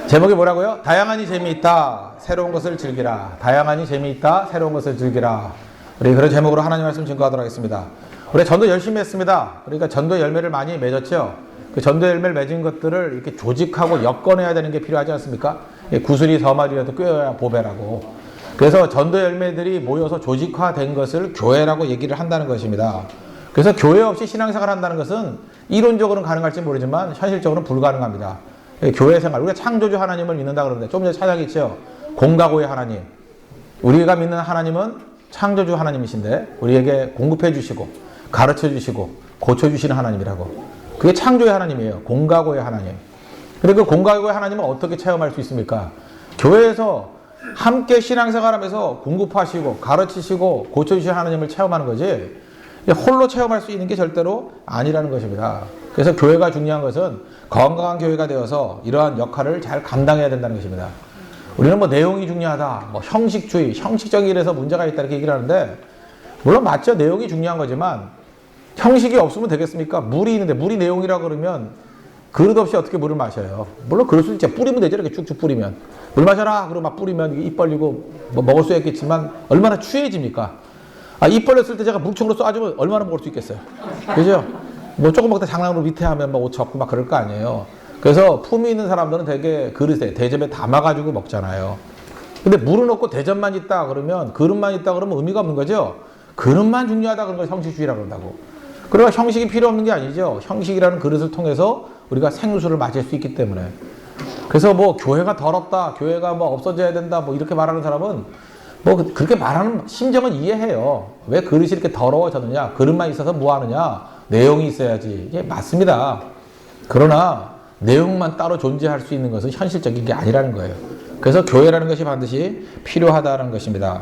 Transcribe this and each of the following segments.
제목이 뭐라고요? 다양하니 재미있다. 새로운 것을 즐기라. 다양하니 재미있다. 새로운 것을 즐기라. 우리 그런 제목으로 하나님 말씀 증거하도록 하겠습니다. 우리 전도 열심히 했습니다. 그러니까 전도 열매를 많이 맺었죠. 그 전도 열매를 맺은 것들을 이렇게 조직하고 엮어내야 되는 게 필요하지 않습니까? 구슬이 서말이라도 꿰어야 보배라고. 그래서 전도 열매들이 모여서 조직화된 것을 교회라고 얘기를 한다는 것입니다. 그래서 교회 없이 신앙생활을 한다는 것은 이론적으로는 가능할지 모르지만 현실적으로는 불가능합니다. 교회 생활, 우리가 창조주 하나님을 믿는다 그러는데 좀 전에 찾아겠죠. 공가고의 하나님. 우리가 믿는 하나님은 창조주 하나님이신데 우리에게 공급해 주시고 가르쳐 주시고 고쳐 주시는 하나님이라고. 그게 창조의 하나님이에요. 공가고의 하나님. 근데 그 공가고의 하나님을 어떻게 체험할 수 있습니까? 교회에서 함께 신앙생활하면서 공급하시고 가르치시고 고쳐 주시는 하나님을 체험하는 거지 홀로 체험할 수 있는 게 절대로 아니라는 것입니다. 그래서 교회가 중요한 것은 건강한 교회가 되어서 이러한 역할을 잘 감당해야 된다는 것입니다. 우리는 뭐 내용이 중요하다, 뭐 형식주의, 형식적인 일에서 문제가 있다 이렇게 얘기를 하는데 물론 맞죠. 내용이 중요한 거지만 형식이 없으면 되겠습니까? 물이 있는데 물이 내용이라고 그러면 그릇 없이 어떻게 물을 마셔요? 물론 그럴 수 있죠. 뿌리면 되죠. 이렇게 쭉쭉 뿌리면. 물 마셔라. 그러고 막 뿌리면 입 벌리고 뭐 먹을 수 있겠지만 얼마나 취해집니까? 입 벌렸을 때 제가 물총으로 쏴주면 얼마나 먹을 수 있겠어요? 그죠? 뭐 조금 먹다 장난으로 밑에 하면 막 옷 젖고 막 그럴 거 아니에요. 그래서 품위 있는 사람들은 되게 그릇에, 대접에 담아가지고 먹잖아요. 근데 물은 없고 대접만 있다 그러면, 그릇만 있다 그러면 의미가 없는 거죠? 그릇만 중요하다 그런 걸 형식주의라고 그런다고. 그러니까 형식이 필요 없는 게 아니죠. 형식이라는 그릇을 통해서 우리가 생수를 마실 수 있기 때문에. 그래서 뭐 교회가 더럽다, 교회가 뭐 없어져야 된다, 뭐 이렇게 말하는 사람은 뭐 그렇게 말하는 심정은 이해해요. 왜 그릇이 이렇게 더러워졌느냐? 그릇만 있어서 뭐 하느냐? 내용이 있어야지. 이게 맞습니다. 그러나 내용만 따로 존재할 수 있는 것은 현실적인 게 아니라는 거예요. 그래서 교회라는 것이 반드시 필요하다는 것입니다.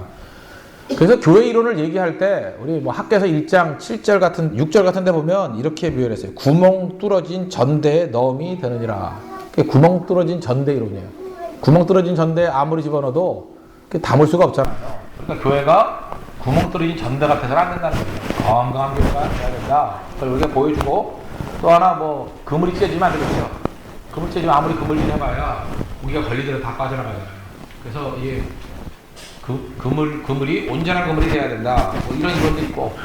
그래서 교회 이론을 얘기할 때 우리 뭐 학교에서 1장 7절 같은 6절 같은 데 보면 이렇게 표현을 했어요. 구멍 뚫어진 전대에 넣음이 되느니라. 구멍 뚫어진 전대 이론이에요. 구멍 뚫어진 전대에 아무리 집어넣어도 담을 수가 없잖아요. 그러니까 교회가 구멍 뚫어진 전대 같아서는 안 된다는 거예요. 건강한 교회가 돼야 된다. 그걸 우리가 보여주고 또 하나 뭐 그물이 찢어지면 안 되겠죠. 그물 찢어지면 아무리 그물질 해봐야 우리가 걸리더라도 다 빠져나가잖아요. 그래서 이게 그물이 온전한 그물이 돼야 된다. 뭐 이런 이론도 있고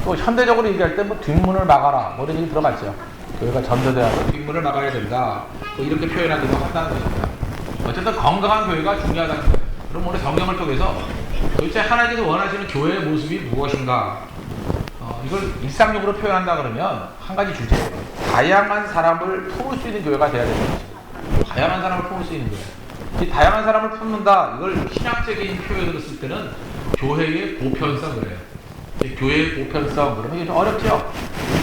또 현대적으로 얘기할 때 뭐 뒷문을 막아라. 뭐 이런 얘기 들어봤죠. 교회가 전도돼서 뒷문을 막아야 된다. 뭐 이렇게 표현하기도 한다는 것입니다. 어쨌든 건강한 교회가 중요하다는 거예요. 그럼 오늘 성경을 통해서 도대체 하나님께서 원하시는 교회의 모습이 무엇인가? 이걸 일상적으로 표현한다 그러면 한 가지 주제예요. 다양한 사람을 품을 수 있는 교회가 돼야 되는 거죠. 다양한 사람을 품을 수 있는 교회. 이 다양한 사람을 품는다. 이걸 신학적인 표현으로 쓸 때는 교회의 보편성 그래요. 교회의 보편성 그러면 이게 좀 어렵죠.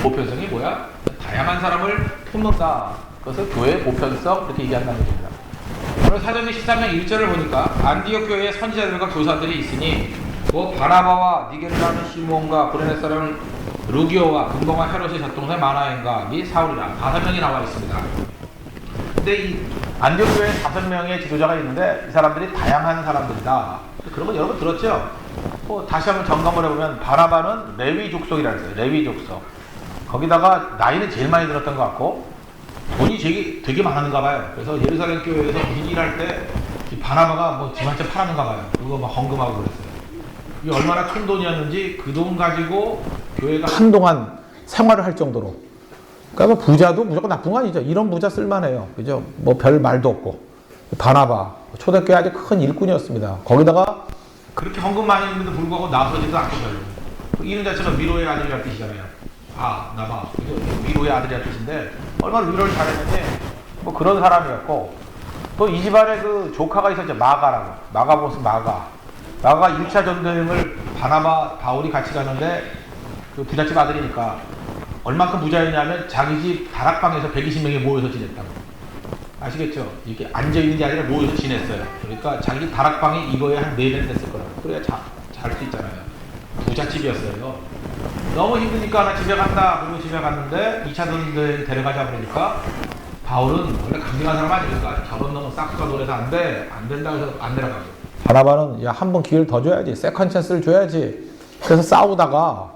보편성이 뭐야? 다양한 사람을 품는다. 그것을 교회의 보편성 이렇게 얘기한다는 겁니다. 오늘 사도행전 13장 1절을 보니까 안디옥 교회에 선지자들과 교사들이 있으니 뭐 바나바와 니게를 하는 시몬과 구레네 사람 루기오와 금봉과 헤롯의 젖동생 마나엔과 및 사울이라 5명이 나와 있습니다. 근데 이 안디옥 교회에 5명의 지도자가 있는데 이 사람들이 다양한 사람들이다. 그런 거 여러분 들었죠? 다시 한번 점검을 해보면 바나바는 레위 족속이라고 했어요. 레위 족속. 거기다가 나이는 제일 많이 들었던 것 같고 돈이 되게 많은가 봐요. 그래서 예루살렘 교회에서 무슨 일할 때 바나바가 뭐 집 한 채 팔았는가 봐요. 그거 막 헌금하고 그랬어요. 이게 얼마나 큰 돈이었는지 그 돈 가지고 교회가 한동안 생활을 할 정도로. 그러니까 부자도 무조건 나쁜 거 아니죠. 이런 부자 쓸만해요. 그죠? 뭐 별 말도 없고. 바나바 초대교회 아주 큰 일꾼이었습니다. 거기다가 그렇게 헌금 많이 했는데도 불구하고 나서지도 않고 별로. 이름 자체가 미로의 아들이라는 뜻이잖아요. 나바. 위로의 아들이라는 뜻인데 얼마나 위로를 잘했는지 뭐 그런 사람이었고 또 이 집안에 그 조카가 있었죠. 마가라고. 마가가 1차 전도여행을 바나바 바울이 같이 가는데 그 부잣집 아들이니까 얼만큼 부자였냐면 자기 집 다락방에서 120명이 모여서 지냈다고. 아시겠죠? 이렇게 앉아있는 게 아니라 모여서 지냈어요. 그러니까 자기 집 다락방이 이거에 한 4배 됐을 거라고. 그래야 잘 수 있잖아요. 부잣집이었어요. 너무 힘드니까 나 집에 간다. 그리고 집에 갔는데 2차 전도여행 데려가자 그러니까 바울은 원래 강경한 사람 아니니까 저런 놈은 싹수가 노래서 안 된다고 해서 안 데려가고. 바나바는 한 번 기회를 더 줘야지. 세컨 찬스를 줘야지. 그래서 싸우다가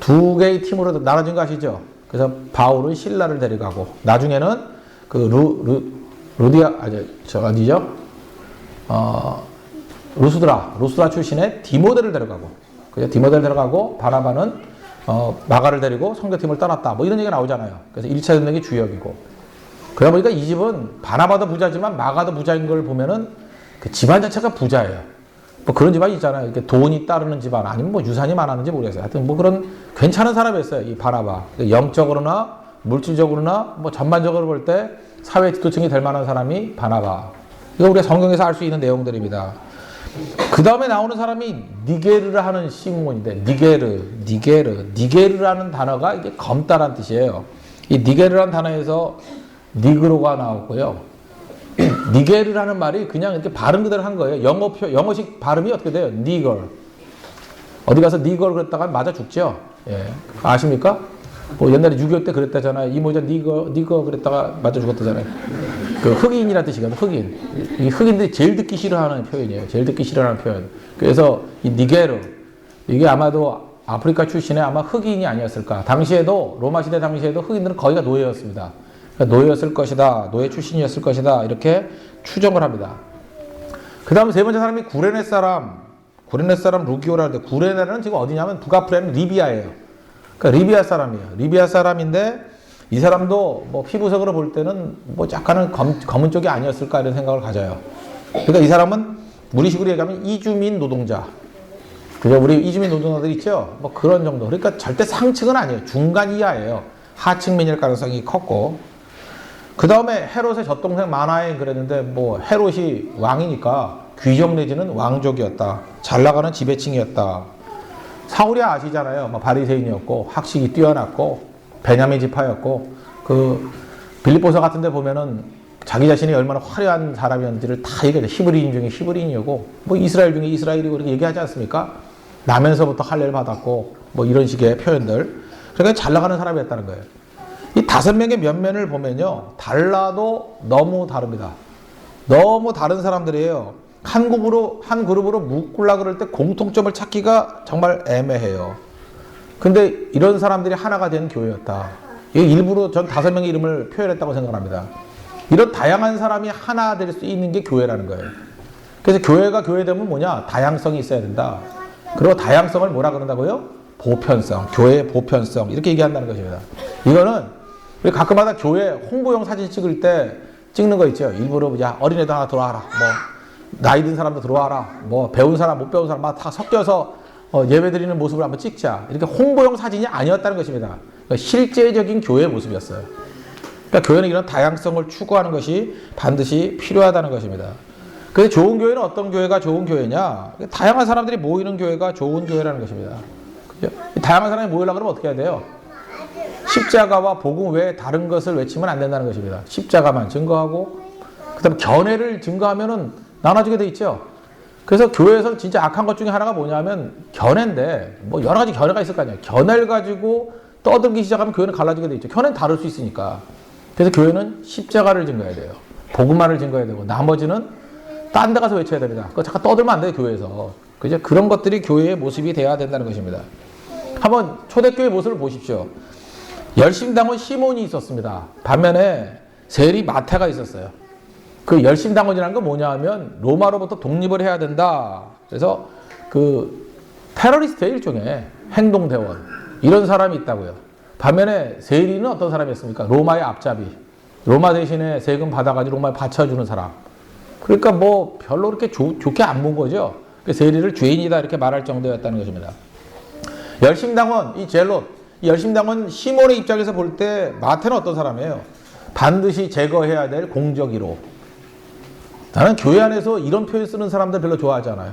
2개의 팀으로 나눠진 거 아시죠? 그래서 바울은 실라를 데려가고 나중에는 그 어디죠? 루스드라 출신의 디모데를 데려가고, 그죠? 디모데를 데려가고, 바나바는, 마가를 데리고 선교팀을 떠났다. 뭐 이런 얘기가 나오잖아요. 그래서 1차 전쟁이 주역이고. 그러다 보니까 이 집은 바나바도 부자지만 마가도 부자인 걸 보면은 그 집안 자체가 부자예요. 뭐 그런 집안이 있잖아요. 이렇게 돈이 따르는 집안, 아니면 뭐 유산이 많았는지 모르겠어요. 하여튼 뭐 그런 괜찮은 사람이었어요. 이 바나바. 영적으로나 물질적으로나 뭐 전반적으로 볼 때 사회 지도층이 될 만한 사람이 바나바. 이거 우리가 성경에서 알 수 있는 내용들입니다. 그 다음에 나오는 사람이 니게르라 하는 시몬인데, 니게르라는 단어가 이게 검다란 뜻이에요. 이 니게르라는 단어에서 니그로가 나오고요. 니게르라는 말이 그냥 이렇게 발음 그대로 한 거예요. 영어식 발음이 어떻게 돼요? 니걸. 어디 가서 니걸 그랬다가 맞아 죽죠? 예. 아십니까? 뭐 옛날에 6.25 때 그랬다잖아요. 이모자 니거 그랬다가 맞아 죽었다잖아요. 그 흑인이라는 뜻이거든요. 흑인. 이 흑인들이 제일 듣기 싫어하는 표현이에요. 제일 듣기 싫어하는 표현. 그래서 이 니게르, 이게 아마도 아프리카 출신의 아마 흑인이 아니었을까. 당시에도 로마 시대 당시에도 흑인들은 거의가 노예였습니다. 그러니까 노예였을 것이다. 노예 출신이었을 것이다. 이렇게 추정을 합니다. 그 다음 세 번째 사람이 구레네 사람 루기오라는데, 구레네는 지금 어디냐면 북아프리카는 리비아예요. 그러니까 리비아 사람이에요. 리비아 사람인데 이 사람도 뭐 피부색으로 볼 때는 뭐 약간은 검은 쪽이 아니었을까 이런 생각을 가져요. 그러니까 이 사람은 우리식으로 얘기하면 이주민 노동자. 그죠? 우리 이주민 노동자들 있죠? 뭐 그런 정도. 그러니까 절대 상층은 아니에요. 중간 이하예요. 하층민일 가능성이 컸고. 그 다음에 헤롯의 젖동생 마나엔 그랬는데, 뭐 헤롯이 왕이니까 귀족 내지는 왕족이었다. 잘 나가는 지배층이었다. 사울이 아시잖아요. 뭐 바리새인이었고 학식이 뛰어났고 베냐민 지파였고, 그 빌립보서 같은 데 보면은 자기 자신이 얼마나 화려한 사람이었는지를 다 얘기해요. 히브리인 중에 히브리인이고 뭐 이스라엘 중에 이스라엘이고 이렇게 얘기하지 않습니까? 나면서부터 할례를 받았고 뭐 이런 식의 표현들. 그러니까 잘 나가는 사람이었다는 거예요. 이 5명의 면면을 보면요, 달라도 너무 다릅니다. 너무 다른 사람들이에요. 한 그룹으로 묶으려고 그럴 때 공통점을 찾기가 정말 애매해요. 근데 이런 사람들이 하나가 된 교회였다. 이게 일부러 전 5명의 이름을 표현했다고 생각합니다. 이런 다양한 사람이 하나 될 수 있는 게 교회라는 거예요. 그래서 교회가 교회되면 뭐냐? 다양성이 있어야 된다. 그리고 다양성을 뭐라 그런다고요? 보편성, 교회의 보편성, 이렇게 얘기한다는 것입니다. 이거는 우리 가끔마다 교회 홍보용 사진 찍을 때 찍는 거 있죠. 일부러 야 어린애들 하나 들어와라, 뭐 나이 든 사람도 들어와라, 뭐 배운 사람 못 배운 사람 막 다 섞여서 예배 드리는 모습을 한번 찍자. 이렇게 홍보용 사진이 아니었다는 것입니다. 그러니까 실제적인 교회의 모습이었어요. 그러니까 교회는 이런 다양성을 추구하는 것이 반드시 필요하다는 것입니다. 그래서 좋은 교회는 어떤 교회가 좋은 교회냐? 다양한 사람들이 모이는 교회가 좋은 교회라는 것입니다. 그죠? 다양한 사람이 모이려고 그러면 어떻게 해야 돼요? 십자가와 복음 외에 다른 것을 외치면 안 된다는 것입니다. 십자가만 증거하고, 그 다음에 견해를 증거하면은 나눠지게 돼 있죠. 그래서 교회에서 진짜 악한 것 중에 하나가 뭐냐면 견해인데, 뭐 여러 가지 견해가 있을 거 아니에요. 견해를 가지고 떠들기 시작하면 교회는 갈라지게 돼 있죠. 견해는 다를 수 있으니까. 그래서 교회는 십자가를 증거해야 돼요. 복음만을 증거해야 되고, 나머지는 딴 데 가서 외쳐야 됩니다. 그거 잠깐 떠들면 안 돼요, 교회에서. 그죠? 그런 것들이 교회의 모습이 돼야 된다는 것입니다. 한번 초대교회 모습을 보십시오. 열심당원 시몬이 있었습니다. 반면에 세리 마태가 있었어요. 그 열심당원이라는 건 뭐냐 하면 로마로부터 독립을 해야 된다. 그래서 그 테러리스트의 일종의 행동대원, 이런 사람이 있다고요. 반면에 세리는 어떤 사람이었습니까? 로마의 앞잡이. 로마 대신에 세금 받아가지고 로마에 바쳐주는 사람. 그러니까 뭐 별로 그렇게 좋게 안 본 거죠. 세리를 죄인이다 이렇게 말할 정도였다는 것입니다. 열심당원, 이 젤롯, 이 열심당원 시몬의 입장에서 볼 때 마태는 어떤 사람이에요? 반드시 제거해야 될 공적 1호. 나는 교회 안에서 이런 표현 쓰는 사람들 별로 좋아하지 않아요.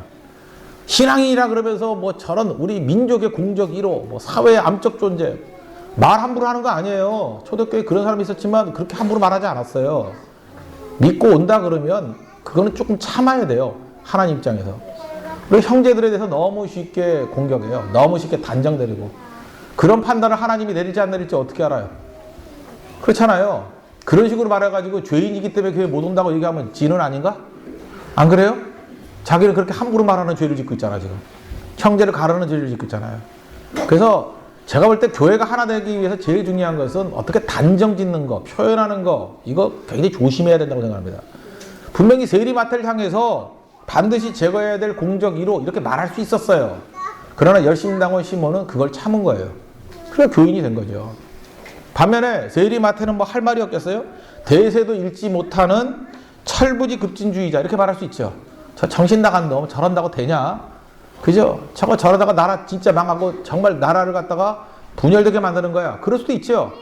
신앙인이라 그러면서 뭐 저런 우리 민족의 공적 1호, 뭐 사회의 암적 존재, 말 함부로 하는 거 아니에요. 초대교회에 그런 사람이 있었지만 그렇게 함부로 말하지 않았어요. 믿고 온다 그러면 그거는 조금 참아야 돼요. 하나님 입장에서. 그리고 형제들에 대해서 너무 쉽게 공격해요. 너무 쉽게 단정 내리고. 그런 판단을 하나님이 내릴지 안 내릴지 어떻게 알아요? 그렇잖아요. 그런 식으로 말해가지고 죄인이기 때문에 교회 못 온다고 얘기하면 지는 아닌가? 안 그래요? 자기는 그렇게 함부로 말하는 죄를 짓고 있잖아, 지금. 형제를 가르는 죄를 짓고 있잖아요. 그래서 제가 볼 때 교회가 하나 되기 위해서 제일 중요한 것은 어떻게 단정 짓는 거, 표현하는 거, 이거 굉장히 조심해야 된다고 생각합니다. 분명히 세리마태를 향해서 반드시 제거해야 될 공적 1호 이렇게 말할 수 있었어요. 그러나 열심당원 시몬은 그걸 참은 거예요. 그래서 교인이 된 거죠. 반면에 세리마태는 뭐 할 말이 없겠어요? 대세도 읽지 못하는 철부지 급진주의자 이렇게 말할 수 있죠. 저 정신 나간 놈 저런다고 되냐? 그죠? 저거 저러다가 나라 진짜 망하고 정말 나라를 갖다가 분열되게 만드는 거야. 그럴 수도 있죠.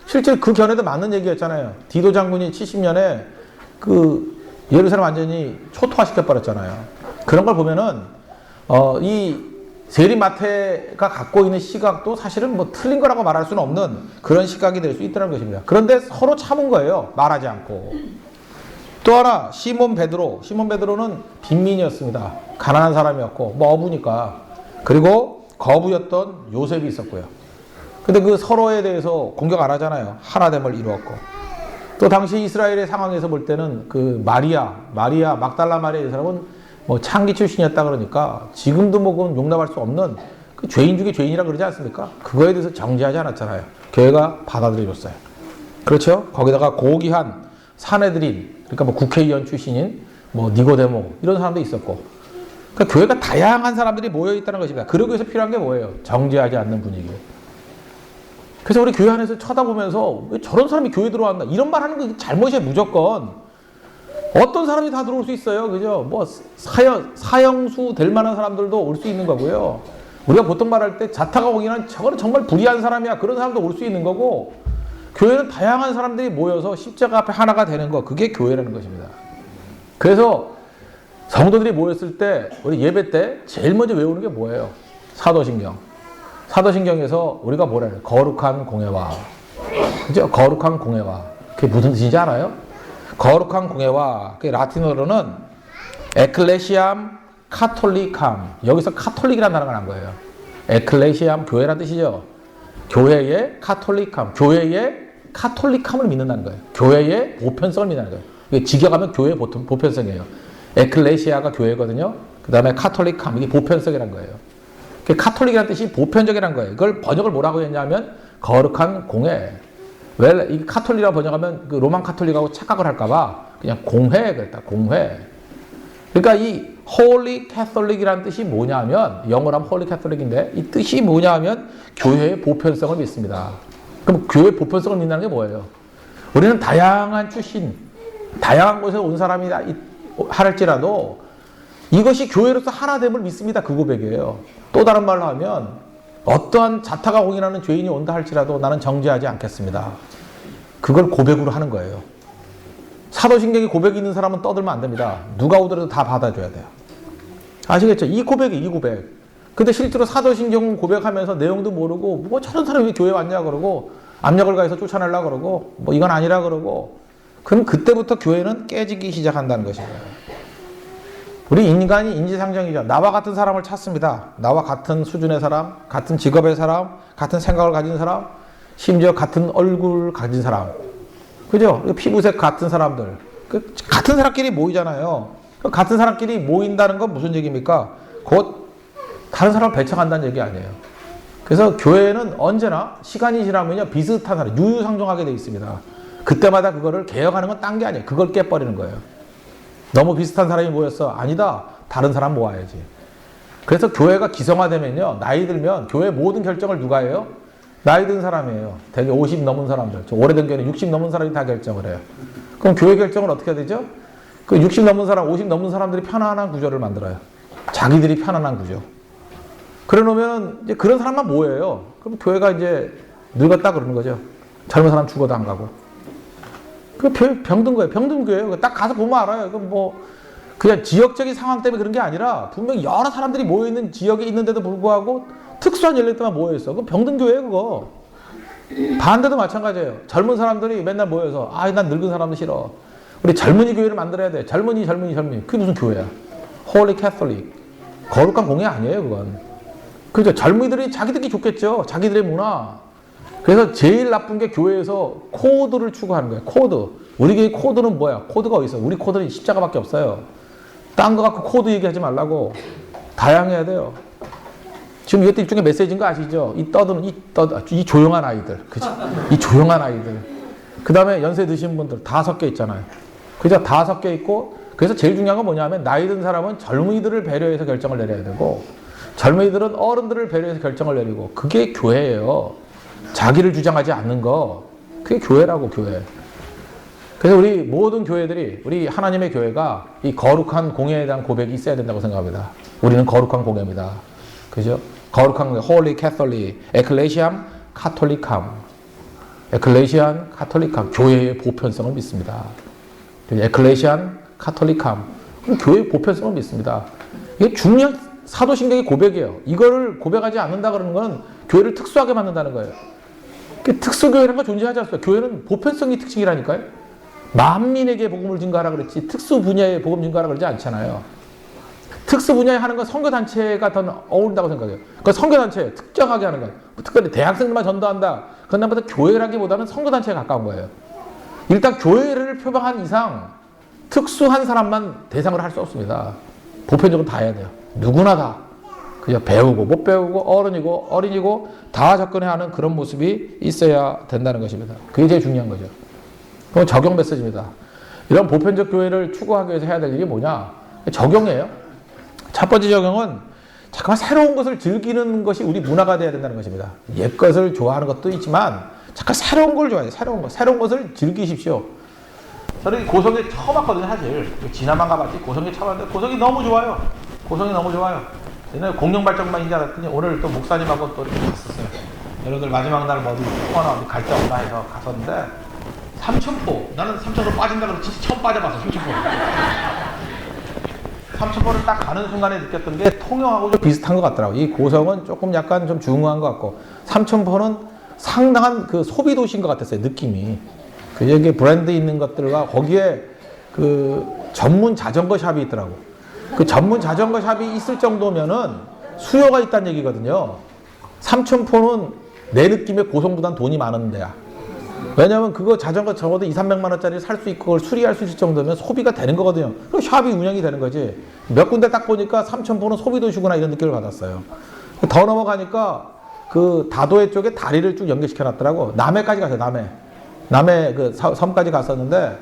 실제 그 견해도 맞는 얘기였잖아요. 디도 장군이 70년에 그 예루살렘 완전히 초토화시켜 버렸잖아요. 그런 걸 보면은 이 세리마태가 갖고 있는 시각도 사실은 뭐 틀린 거라고 말할 수는 없는 그런 시각이 될 수 있다는 것입니다. 그런데 서로 참은 거예요. 말하지 않고. 또 하나 시몬 베드로는 빈민이었습니다. 가난한 사람이었고 뭐 어부니까. 그리고 거부였던 요셉이 있었고요. 근데 그 서로에 대해서 공격 안 하잖아요. 하나됨을 이루었고. 또 당시 이스라엘의 상황에서 볼 때는 그 마리아 막달라 마리아 이 사람은 뭐 창기 출신이었다 그러니까 지금도 뭐 그건 용납할 수 없는 그 죄인 중에 죄인이라 그러지 않습니까? 그거에 대해서 정죄하지 않았잖아요. 교회가 받아들여줬어요. 그렇죠? 거기다가 고귀한 사내들인 그러니까 뭐 국회의원 출신인 뭐 니고데모 이런 사람도 있었고 그러니까 교회가 다양한 사람들이 모여 있다는 것입니다. 그러기 위해서 필요한 게 뭐예요? 정죄하지 않는 분위기. 그래서 우리 교회 안에서 쳐다보면서 왜 저런 사람이 교회 들어왔나 이런 말 하는 거 잘못이에요. 무조건 어떤 사람이 다 들어올 수 있어요. 그죠? 뭐 사형수 될 만한 사람들도 올 수 있는 거고요. 우리가 보통 말할 때 자타가 오기는 저거는 정말 불의한 사람이야. 그런 사람도 올 수 있는 거고 교회는 다양한 사람들이 모여서 십자가 앞에 하나가 되는 거 그게 교회라는 것입니다. 그래서 성도들이 모였을 때 우리 예배 때 제일 먼저 외우는 게 뭐예요? 사도신경. 사도신경에서 우리가 뭐라 해요? 거룩한 공예와. 그죠? 거룩한 공예와. 그게 무슨 뜻인지 알아요? 거룩한 공예와. 그 라틴어로는 에클레시암 카톨리캄. 여기서 카톨릭이라는 단어가 난 거예요. 에클레시암 교회라는 뜻이죠. 교회의 카톨릭함. 교회의 카톨릭함을 믿는다는 거예요. 교회의 보편성을 믿는다는 거예요. 이게 직역하면 교회의 보편성이에요. 에클레시아가 교회거든요. 그 다음에 카톨릭함. 이게 보편성이라는 거예요. 카톨릭이라는 뜻이 보편적이라는 거예요. 이걸 번역을 뭐라고 했냐면 거룩한 공회. 왜 이 카톨릭이라고 번역하면 그 로만 카톨릭하고 착각을 할까봐 그냥 공회 그랬다. 공회. 그러니까 이 Holy Catholic이라는 뜻이 뭐냐면 영어로 하면 Holy Catholic인데 이 뜻이 뭐냐면 교회의 보편성을 믿습니다. 그럼 교회의 보편성을 믿는다는 게 뭐예요? 우리는 다양한 출신, 다양한 곳에 온 사람이 할지라도 이것이 교회로서 하나됨을 믿습니다. 그 고백이에요. 또 다른 말로 하면 어떠한 자타가 공인하는 죄인이 온다 할지라도 나는 정죄하지 않겠습니다. 그걸 고백으로 하는 거예요. 사도신경에 고백이 있는 사람은 떠들면 안 됩니다. 누가 오더라도 다 받아줘야 돼요. 아시겠죠? 이 고백이 이 고백. 근데 실제로 사도신경 고백하면서 내용도 모르고 뭐 저런 사람이 왜 교회 왔냐 그러고 압력을 가해서 쫓아내려고 그러고 뭐 이건 아니라 그러고 그럼 그때부터 교회는 깨지기 시작한다는 것입니다. 우리 인간이 인지상정이죠. 나와 같은 사람을 찾습니다. 나와 같은 수준의 사람, 같은 직업의 사람, 같은 생각을 가진 사람, 심지어 같은 얼굴 가진 사람. 그죠? 피부색 같은 사람들. 같은 사람끼리 모이잖아요. 같은 사람끼리 모인다는 건 무슨 얘기입니까? 곧 다른 사람을 배척한다는 얘기 아니에요. 그래서 교회는 언제나 시간이 지나면요 비슷한 사람, 유유상종하게 되어 있습니다. 그때마다 그거를 개혁하는 건 딴 게 아니에요. 그걸 깨버리는 거예요. 너무 비슷한 사람이 모였어. 아니다. 다른 사람 모아야지. 그래서 교회가 기성화되면요. 나이 들면 교회 모든 결정을 누가 해요? 나이 든 사람이에요. 대개 50 넘은 사람들. 오래된 교회는 60 넘은 사람이 다 결정을 해요. 그럼 교회 결정은 어떻게 되죠? 그 60 넘은 사람, 50 넘은 사람들이 편안한 구조를 만들어요. 자기들이 편안한 구조. 그래 놓으면 이제 그런 사람만 모여요. 그럼 교회가 이제 늙었다 그러는 거죠. 젊은 사람 죽어도 안 가고. 그 병든 거예요. 병든 교회예요. 딱 가서 보면 알아요. 이건 뭐 그냥 지역적인 상황 때문에 그런 게 아니라 분명히 여러 사람들이 모여 있는 지역에 있는데도 불구하고 특수한 연령대만 모여 있어. 그건 병든 교회예요, 그거. 반대도 마찬가지예요. 젊은 사람들이 맨날 모여서 난 늙은 사람도 싫어. 우리 젊은이 교회를 만들어야 돼. 젊은이. 그게 무슨 교회야? Holy Catholic. 거룩한 공예 아니에요, 그건. 그죠? 젊은이들이 자기들이 좋겠죠. 자기들의 문화. 그래서 제일 나쁜 게 교회에서 코드를 추구하는 거예요. 코드. 우리 교회 코드는 뭐야? 코드가 어디 있어? 우리 코드는 십자가밖에 없어요. 딴 거 갖고 코드 얘기하지 말라고. 다양해야 돼요. 지금 이것도 일종의 메시지인 거 아시죠? 이 조용한 아이들. 그죠? 이 조용한 아이들. 그 다음에 연세 드신 분들 다 섞여 있잖아요. 그죠? 다 섞여 있고, 그래서 제일 중요한 건 뭐냐면, 나이 든 사람은 젊은이들을 배려해서 결정을 내려야 되고, 젊은이들은 어른들을 배려해서 결정을 내리고, 그게 교회예요. 자기를 주장하지 않는 거. 그게 교회라고, 교회. 그래서 우리 모든 교회들이, 우리 하나님의 교회가 이 거룩한 공예에 대한 고백이 있어야 된다고 생각합니다. 우리는 거룩한 공예입니다. 그죠? 거룩한 Holy Catholic, Ecclesiam Catholicam, Ecclesiam Catholicam, 교회의 보편성을 믿습니다. Ecclesiam Catholicam, 교회의 보편성을 믿습니다. 이게 중요한 사도신경의 고백이에요. 이거를 고백하지 않는다 그러는 건 교회를 특수하게 만든다는 거예요. 특수교회라는 거 존재하지 않습니다. 교회는 보편성이 특징이라니까요. 만민에게 복음을 증거하라 그랬지 특수 분야의 복음 증거하라 그러지 않잖아요. 특수 분야에 하는 건 선교단체가 더 어울린다고 생각해요. 그 선교단체 특정하게 하는 거예요. 특별히 대학생들만 전도한다. 그건 나보다 교회라기보다는 선교단체에 가까운 거예요. 일단 교회를 표방한 이상 특수한 사람만 대상으로 할 수 없습니다. 보편적으로 다 해야 돼요. 누구나 다. 그냥 배우고 못 배우고 어른이고 어린이고 다 접근해야 하는 그런 모습이 있어야 된다는 것입니다. 그게 제일 중요한 거죠. 그건 적용 메시지입니다. 이런 보편적 교회를 추구하기 위해서 해야 될 일이 뭐냐? 적용이에요. 첫 번째 적용은 잠깐만 새로운 것을 즐기는 것이 우리 문화가 돼야 된다는 것입니다. 옛 것을 좋아하는 것도 있지만 잠깐 새로운 걸 좋아해요. 새로운 것을 즐기십시오. 저는 고성에 처음 왔거든요. 사실 지나만 가봤지 고성에 처음 왔는데 고성이 너무 좋아요. 고성이 너무 좋아요. 옛날에 공룡발전만인 줄 알았더니 오늘 또 목사님하고 또 이렇게 갔었어요. 여러분들 마지막 날 뭐 어디 갈 데 없나 해서 갔었는데 삼천포, 나는 삼천포 빠진다 그래서 진짜 처음 빠져봤어. 삼천포를 딱 가는 순간에 느꼈던 게 통영하고 좀 비슷한 것 같더라고. 이 고성은 조금 약간 좀 중후한 것 같고 삼천포는 상당한 그 소비 도시인 것 같았어요. 느낌이. 그 여기 브랜드 있는 것들과 거기에 그 전문 자전거 샵이 있더라고. 그 전문 자전거 샵이 있을 정도면은 수요가 있다는 얘기거든요. 삼천포는 내 느낌에 고성보단 돈이 많은 데야. 왜냐면 그거 자전거 적어도 200~300만 원짜리 살 수 있고 그걸 수리할 수 있을 정도면 소비가 되는 거거든요. 그 샵이 운영이 되는 거지. 몇 군데 딱 보니까 삼천포는 소비도시구나 이런 느낌을 받았어요. 더 넘어가니까 그 다도해 쪽에 다리를 쭉 연결시켜 놨더라고. 남해까지 갔어요. 남해 그 섬까지 갔었는데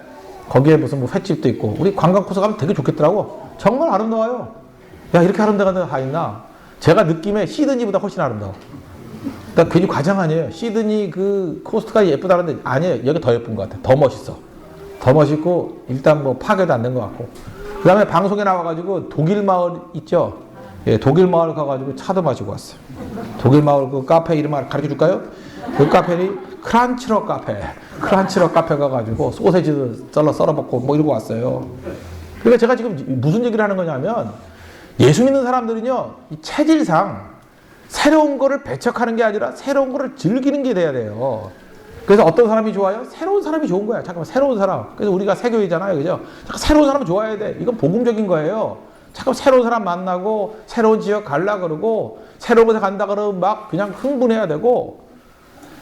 거기에 무슨 뭐 횟집도 있고 우리 관광 코스 가면 되게 좋겠더라고. 정말 아름다워요. 야 이렇게 아름다운 데가 다 있나? 제가 느낌에 시드니보다 훨씬 아름다워. 그러니까 괜히 과장 아니에요. 시드니 그 코스트가 예쁘다는데 아니에요. 여기 더 예쁜 것 같아. 더 멋있어. 더 멋있고 일단 뭐 파괴도 안 된 것 같고. 그 다음에 방송에 나와가지고 독일 마을 있죠. 예, 독일 마을 가가지고 차도 마시고 왔어요. 독일 마을 그 카페 이름 가르쳐 줄까요? 그 카페니 크란치러 카페. 크란치러 카페 가가지고 소세지도 썰어 먹고 뭐 이러고 왔어요. 그러니까 제가 지금 무슨 얘기를 하는 거냐면 예수 믿는 사람들은요 이 체질상 새로운 거를 배척하는 게 아니라 새로운 거를 즐기는 게 돼야 돼요. 그래서 어떤 사람이 좋아요? 새로운 사람이 좋은 거야. 잠깐만 새로운 사람. 그래서 우리가 세교회잖아요. 그죠? 잠깐 새로운 사람 좋아해야 돼. 이건 복음적인 거예요. 잠깐 새로운 사람 만나고 새로운 지역 갈라 그러고 새로운 곳에 간다 그러면 막 그냥 흥분해야 되고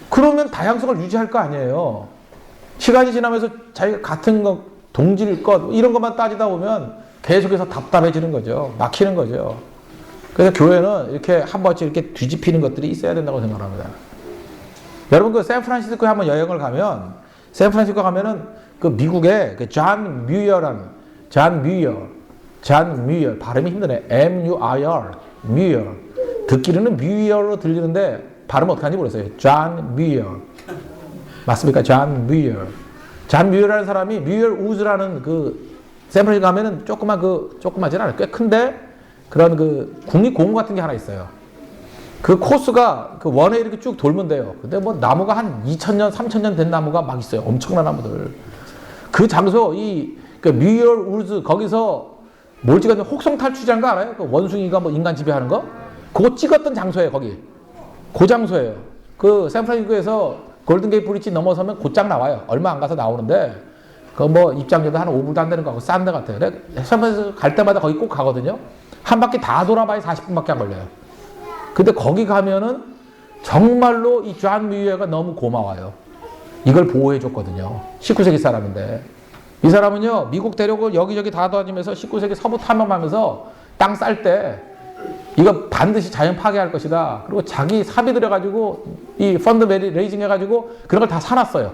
그러면 다양성을 유지할 거 아니에요. 시간이 지나면서 자기가 같은 거 동질 것 이런 것만 따지다 보면 계속해서 답답해지는 거죠. 막히는 거죠. 그래서 교회는 이렇게 한 번씩 이렇게 뒤집히는 것들이 있어야 된다고 생각합니다. 여러분 그 샌프란시스코에 한번 여행을 가면 샌프란시스코 가면은 그 미국의 그 존 뮤어 발음이 힘드네. M-U-I-R 뮤어 듣기로는 뮤어로 들리는데 발음 어떻게 하는지 모르겠어요. 존 뮤어 맞습니까? 존 뮤어라는 사람이 뮤어 우즈라는 그 샌프란시스코 가면은 조그마진 않아요. 꽤 큰데 그런 그 국립공원 같은 게 하나 있어요. 그 코스가 그 원에 이렇게 쭉 돌면 돼요. 근데 뭐 나무가 한 2000년, 3000년 된 나무가 막 있어요. 엄청난 나무들. 그 장소, 그 뮤어 우즈 거기서 뭘 찍었냐? 혹성 탈취자인 거 알아요? 그 원숭이가 뭐 인간 지배하는 거? 그거 찍었던 장소예요, 거기. 그 장소예요. 그 샌프란시스코에서 골든게이트 브리지 넘어서면 곧장 나와요. 얼마 안 가서 나오는데, 그 뭐 입장료도 한 5불도 안 되는 거 같고 싼 데 같아요. 샌프란시스코 갈 때마다 거기 꼭 가거든요. 한 바퀴 다 돌아봐야 40분밖에 안 걸려요. 근데 거기 가면은 정말로 이 존 뮤어가 너무 고마워요. 이걸 보호해줬거든요. 19세기 사람인데. 이 사람은요, 미국 대륙을 여기저기 다 다니면서 19세기 서부 탐험하면서 땅 쌀 때 이거 반드시 자연 파괴할 것이다. 그리고 자기 사비 들여가지고 이 펀드 레이징 해가지고 그런 걸 다 사놨어요.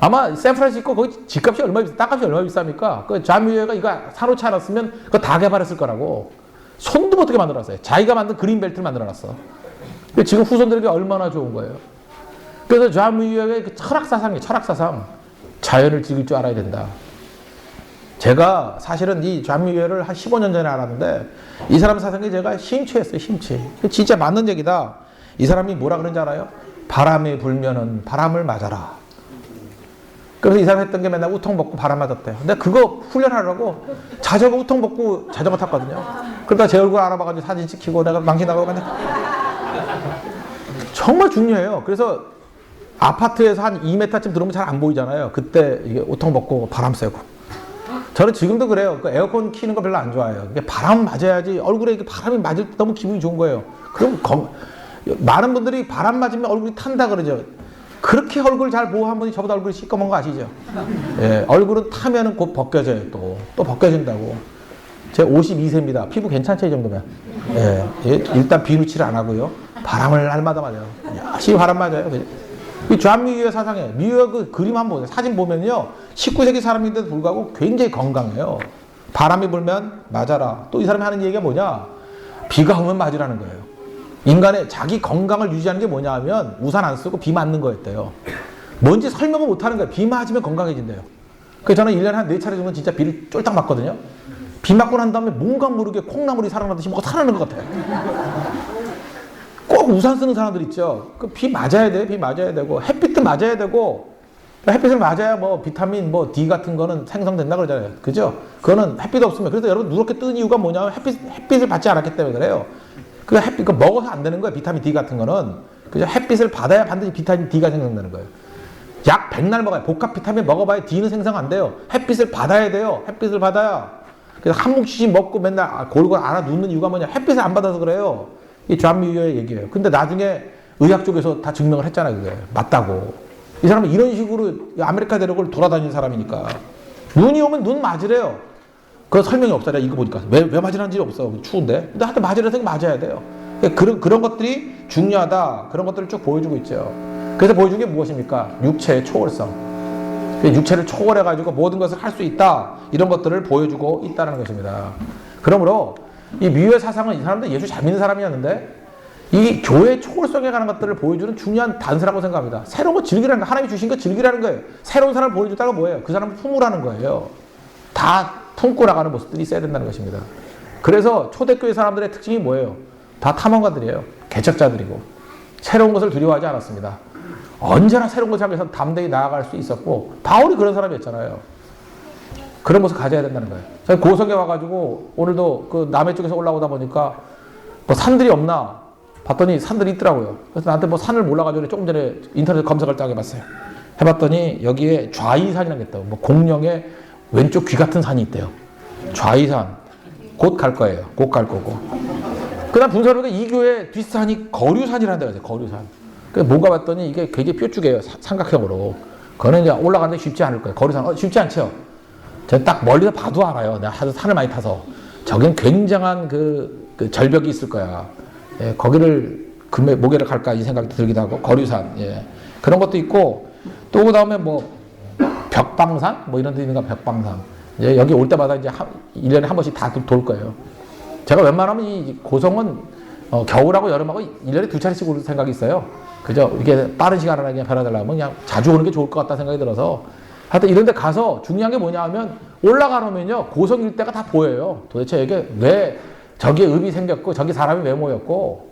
아마 샌프란시스코 거기 집값이 땅값이 얼마 비쌉니까? 그 존 뮤어가 이거 사놓지 않았으면 그거 다 개발했을 거라고. 손도 못 대게 만들어놨어요. 자기가 만든 그린벨트를 만들어놨어. 지금 후손들에게 얼마나 좋은 거예요. 그래서 존 뮤어의 그 철학사상이에요. 철학사상. 자연을 즐길 줄 알아야 된다. 제가 사실은 이 존 뮤어를 한 15년 전에 알았는데 이 사람 사상에 제가 심취했어요. 심취. 진짜 맞는 얘기다. 이 사람이 뭐라 그런지 알아요? 바람이 불면은 바람을 맞아라. 그래서 이 사람 했던 게 맨날 우통 벗고 바람 맞았대요. 근데 그거 훈련하려고 자전거 우통 벗고 자전거 탔거든요. 그러다 제 얼굴 알아봐가지고 사진 찍히고 내가 망신 나가고 근데 정말 중요해요. 그래서 아파트에서 한 2m쯤 들어오면 잘 안 보이잖아요. 그때 이게 우통 벗고 바람 쐬고. 저는 지금도 그래요. 그 에어컨 키는 거 별로 안 좋아해요. 이게 바람 맞아야지 얼굴에 이게 바람이 맞을 때 너무 기분이 좋은 거예요. 그럼 많은 분들이 바람 맞으면 얼굴이 탄다 그러죠. 그렇게 얼굴 잘 보호한 분이 저보다 얼굴이 시꺼먼 거 아시죠? 예, 얼굴은 타면은 곧 벗겨져요. 또 벗겨진다고. 제가 52세입니다. 피부 괜찮죠, 이 정도면? 예, 일단 비누칠을 안 하고요. 바람을 날마다 맞아요. 열심히 바람 맞아요. 이 존 뮤어 사상에 뮤어 그 그림 한번 보세요. 사진 보면요, 19세기 사람인데도 불구하고 굉장히 건강해요. 바람이 불면 맞아라. 또 이 사람이 하는 얘기가 뭐냐? 비가 오면 맞으라는 거예요. 인간의 자기 건강을 유지하는 게 뭐냐 하면 우산 안 쓰고 비 맞는 거였대요. 뭔지 설명을 못 하는 거예요. 비 맞으면 건강해진대요. 그래서 저는 1년에 한 4차례 정도 진짜 비를 쫄딱 맞거든요. 비 맞고 난 다음에 뭔가 모르게 콩나물이 살아나듯이 뭐가 살아나는 것 같아요. 꼭 우산 쓰는 사람들 있죠. 그 비 맞아야 돼요. 비 맞아야 되고 햇빛도 맞아야 되고 햇빛을 맞아야 뭐 비타민 뭐 D 같은 거는 생성된다 그러잖아요. 그죠? 그거는 햇빛 없으면. 그래서 여러분 누렇게 뜨는 이유가 뭐냐면 햇빛을 받지 않았기 때문에 그래요. 그 햇빛, 그 먹어서 안 되는 거예요. 비타민 D 같은 거는. 그죠? 햇빛을 받아야 반드시 비타민 D가 생성되는 거예요. 약 백날 먹어요. 복합 비타민 먹어봐야 D는 생성 안 돼요. 햇빛을 받아야 돼요. 햇빛을 받아야. 그래서 한 뭉치씩 먹고 맨날 골고루 알아 눕는 이유가 뭐냐. 햇빛을 안 받아서 그래요. 이 존 뮤어의 얘기예요. 근데 나중에 의학 쪽에서 다 증명을 했잖아요. 그게. 맞다고. 이 사람은 이런 식으로 아메리카 대륙을 돌아다니는 사람이니까. 눈이 오면 눈 맞으래요. 그 설명이 없어요. 이거 보니까. 왜 맞으라는 일이 없어. 추운데. 근데 하여튼 맞으라서 맞아야 돼요. 그런 것들이 중요하다. 그런 것들을 쭉 보여주고 있죠. 그래서 보여준 게 무엇입니까? 육체의 초월성. 육체를 초월해가지고 모든 것을 할 수 있다. 이런 것들을 보여주고 있다는 것입니다. 그러므로 이 뮤어의 사상은 이 사람들 예수 잘 믿는 사람이었는데 이 교회의 초월성에 관한 것들을 보여주는 중요한 단서라고 생각합니다. 새로운 거 즐기라는 거. 하나님이 주신 거 즐기라는 거예요. 새로운 사람을 보여줬다가 뭐예요? 그 사람을 품으라는 거예요. 다 품고 나가는 모습들이 있어야 된다는 것입니다. 그래서 초대교회 사람들의 특징이 뭐예요? 다 탐험가들이에요. 개척자들이고 새로운 것을 두려워하지 않았습니다. 언제나 새로운 것을 향해서 담대히 나아갈 수 있었고 바울이 그런 사람이었잖아요. 그런 모습 가져야 된다는 거예요. 저희 고석에 와가지고 오늘도 그 남해 쪽에서 올라오다 보니까 뭐 산들이 없나 봤더니 산들이 있더라고요. 그래서 나한테 뭐 산을 몰라가지고 조금 전에 인터넷 검색을 딱 해봤어요. 해봤더니 여기에 좌이산이라는 게 있다고. 뭐 공룡의 왼쪽 귀 같은 산이 있대요. 좌이산. 곧 갈 거예요. 곧 갈 거고. 그 다음 분석을 보니까 이 교회 뒷산이 거류산이라는 데가 있어요. 거류산. 그래서 뭔가 봤더니 이게 굉장히 뾰족해요. 삼각형으로. 그거는 이제 올라가는데 쉽지 않을 거예요. 거류산. 쉽지 않죠? 제가 딱 멀리서 봐도 알아요. 내가 하도 산을 많이 타서. 저긴 굉장한 그 절벽이 있을 거야. 예, 거기를 목에를 갈까 이 생각도 들기도 하고. 거류산. 예. 그런 것도 있고 또 그 다음에 뭐 벽방산? 뭐 이런 데 있는가 벽방산. 이제 여기 올 때마다 이제 1년에 한 번씩 다 돌 거예요. 제가 웬만하면 이 고성은 겨울하고 여름하고 1년에 2차례씩 올 생각이 있어요. 그죠? 이렇게 빠른 시간 안에 그냥 변화되려면 그냥 자주 오는 게 좋을 것 같다는 생각이 들어서 하여튼 이런 데 가서 중요한 게 뭐냐 하면 올라가려면요 고성 일대가 다 보여요. 도대체 이게 왜 저기에 읍이 생겼고 저기 사람이 왜 모였고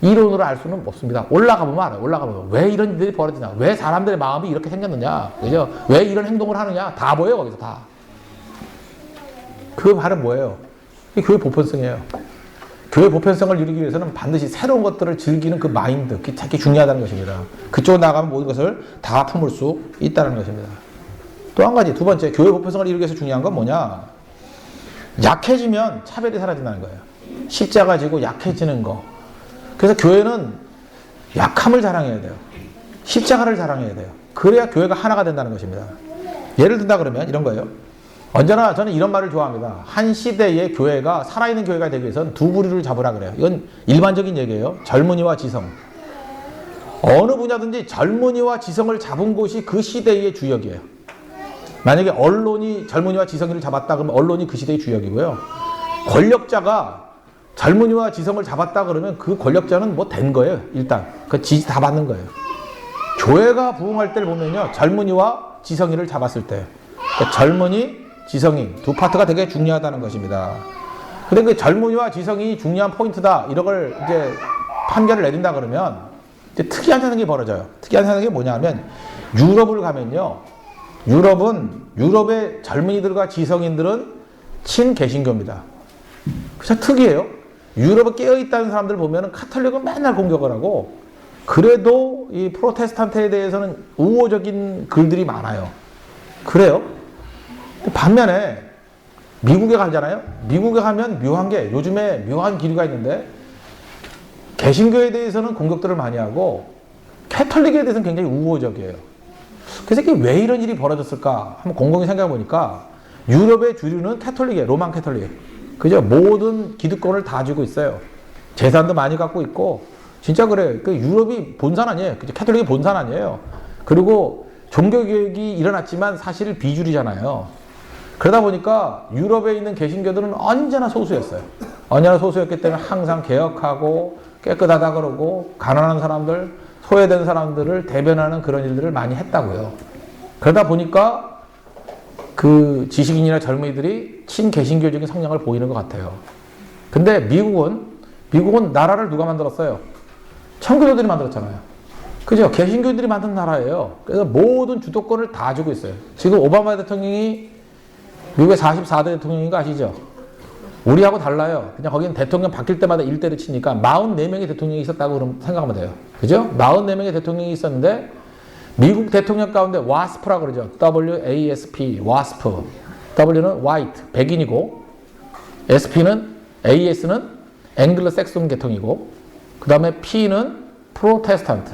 이론으로 알 수는 없습니다. 올라가 보면 알아요. 올라가 보면 왜 이런 일들이 벌어지냐, 왜 사람들의 마음이 이렇게 생겼느냐, 그죠? 왜 이런 행동을 하느냐 다 보여요. 거기서 다. 그 말은 뭐예요? 이게 교회 보편성이에요. 교회 보편성을 이루기 위해서는 반드시 새로운 것들을 즐기는 그 마인드, 그게 되게 중요하다는 것입니다. 그쪽으로 나가면 모든 것을 다 품을 수 있다는 것입니다. 또 한 가지, 두 번째, 교회 보편성을 이루기 위해서 중요한 건 뭐냐? 약해지면 차별이 사라진다는 거예요. 십자가 지고 약해지는 거. 그래서 교회는 약함을 자랑해야 돼요. 십자가를 자랑해야 돼요. 그래야 교회가 하나가 된다는 것입니다. 예를 든다 그러면 이런 거예요. 언제나 저는 이런 말을 좋아합니다. 한 시대의 교회가 살아있는 교회가 되기 위해서는 두 부류를 잡으라 그래요. 이건 일반적인 얘기예요. 젊은이와 지성. 어느 분야든지 젊은이와 지성을 잡은 곳이 그 시대의 주역이에요. 만약에 언론이 젊은이와 지성을 잡았다 그러면 언론이 그 시대의 주역이고요. 권력자가 젊은이와 지성을 잡았다 그러면 그 권력자는 뭐 된 거예요. 일단 그 지지 다 받는 거예요. 교회가 부흥할 때를 보면요, 젊은이와 지성이를 잡았을 때, 그러니까 젊은이, 지성이 두 파트가 되게 중요하다는 것입니다. 근데 그 젊은이와 지성이 중요한 포인트다, 이런 걸 이제 판결을 내린다 그러면 이제 특이한 현상이 벌어져요. 특이한 현상이 뭐냐면, 유럽을 가면요, 유럽의 젊은이들과 지성인들은 친개신교입니다. 그래서 특이해요. 유럽에 깨어있다는 사람들 보면은 카톨릭은 맨날 공격을 하고, 그래도 이 프로테스탄트에 대해서는 우호적인 글들이 많아요. 그래요. 반면에 미국에 가잖아요. 미국에 가면 묘한 게, 요즘에 묘한 기류가 있는데, 개신교에 대해서는 공격들을 많이 하고 캐톨릭에 대해서는 굉장히 우호적이에요. 그래서 이게 왜 이런 일이 벌어졌을까 한번 곰곰이 생각해 보니까, 유럽의 주류는 캐톨릭이에요. 로만 캐톨릭. 그죠? 모든 기득권을 다 쥐고 있어요. 재산도 많이 갖고 있고, 진짜 그래요. 그 유럽이 본산 아니에요. 캐톨릭이 본산 아니에요. 그리고 종교개혁이 일어났지만 사실 비주류잖아요. 그러다 보니까 유럽에 있는 개신교들은 언제나 소수였어요. 언제나 소수였기 때문에 항상 개혁하고 깨끗하다 그러고, 가난한 사람들, 소외된 사람들을 대변하는 그런 일들을 많이 했다고요. 그러다 보니까 그 지식인이나 젊은이들이 친개신교적인 성향을 보이는 것 같아요. 근데 미국은 나라를 누가 만들었어요? 청교도들이 만들었잖아요. 그죠? 개신교들이 만든 나라예요. 그래서 모든 주도권을 다 주고 있어요. 지금 오바마 대통령이 미국의 44대 대통령인 거 아시죠? 우리하고 달라요. 그냥 거기는 대통령 바뀔 때마다 일대를 치니까 44명의 대통령이 있었다고 그럼 생각하면 돼요. 그죠? 44명의 대통령이 있었는데, 미국 대통령 가운데 와스프라고 그러죠. WASP, 와스프. W는 white, 백인이고, AS는 앵글로색슨 계통이고, 그 다음에 P는 프로테스탄트.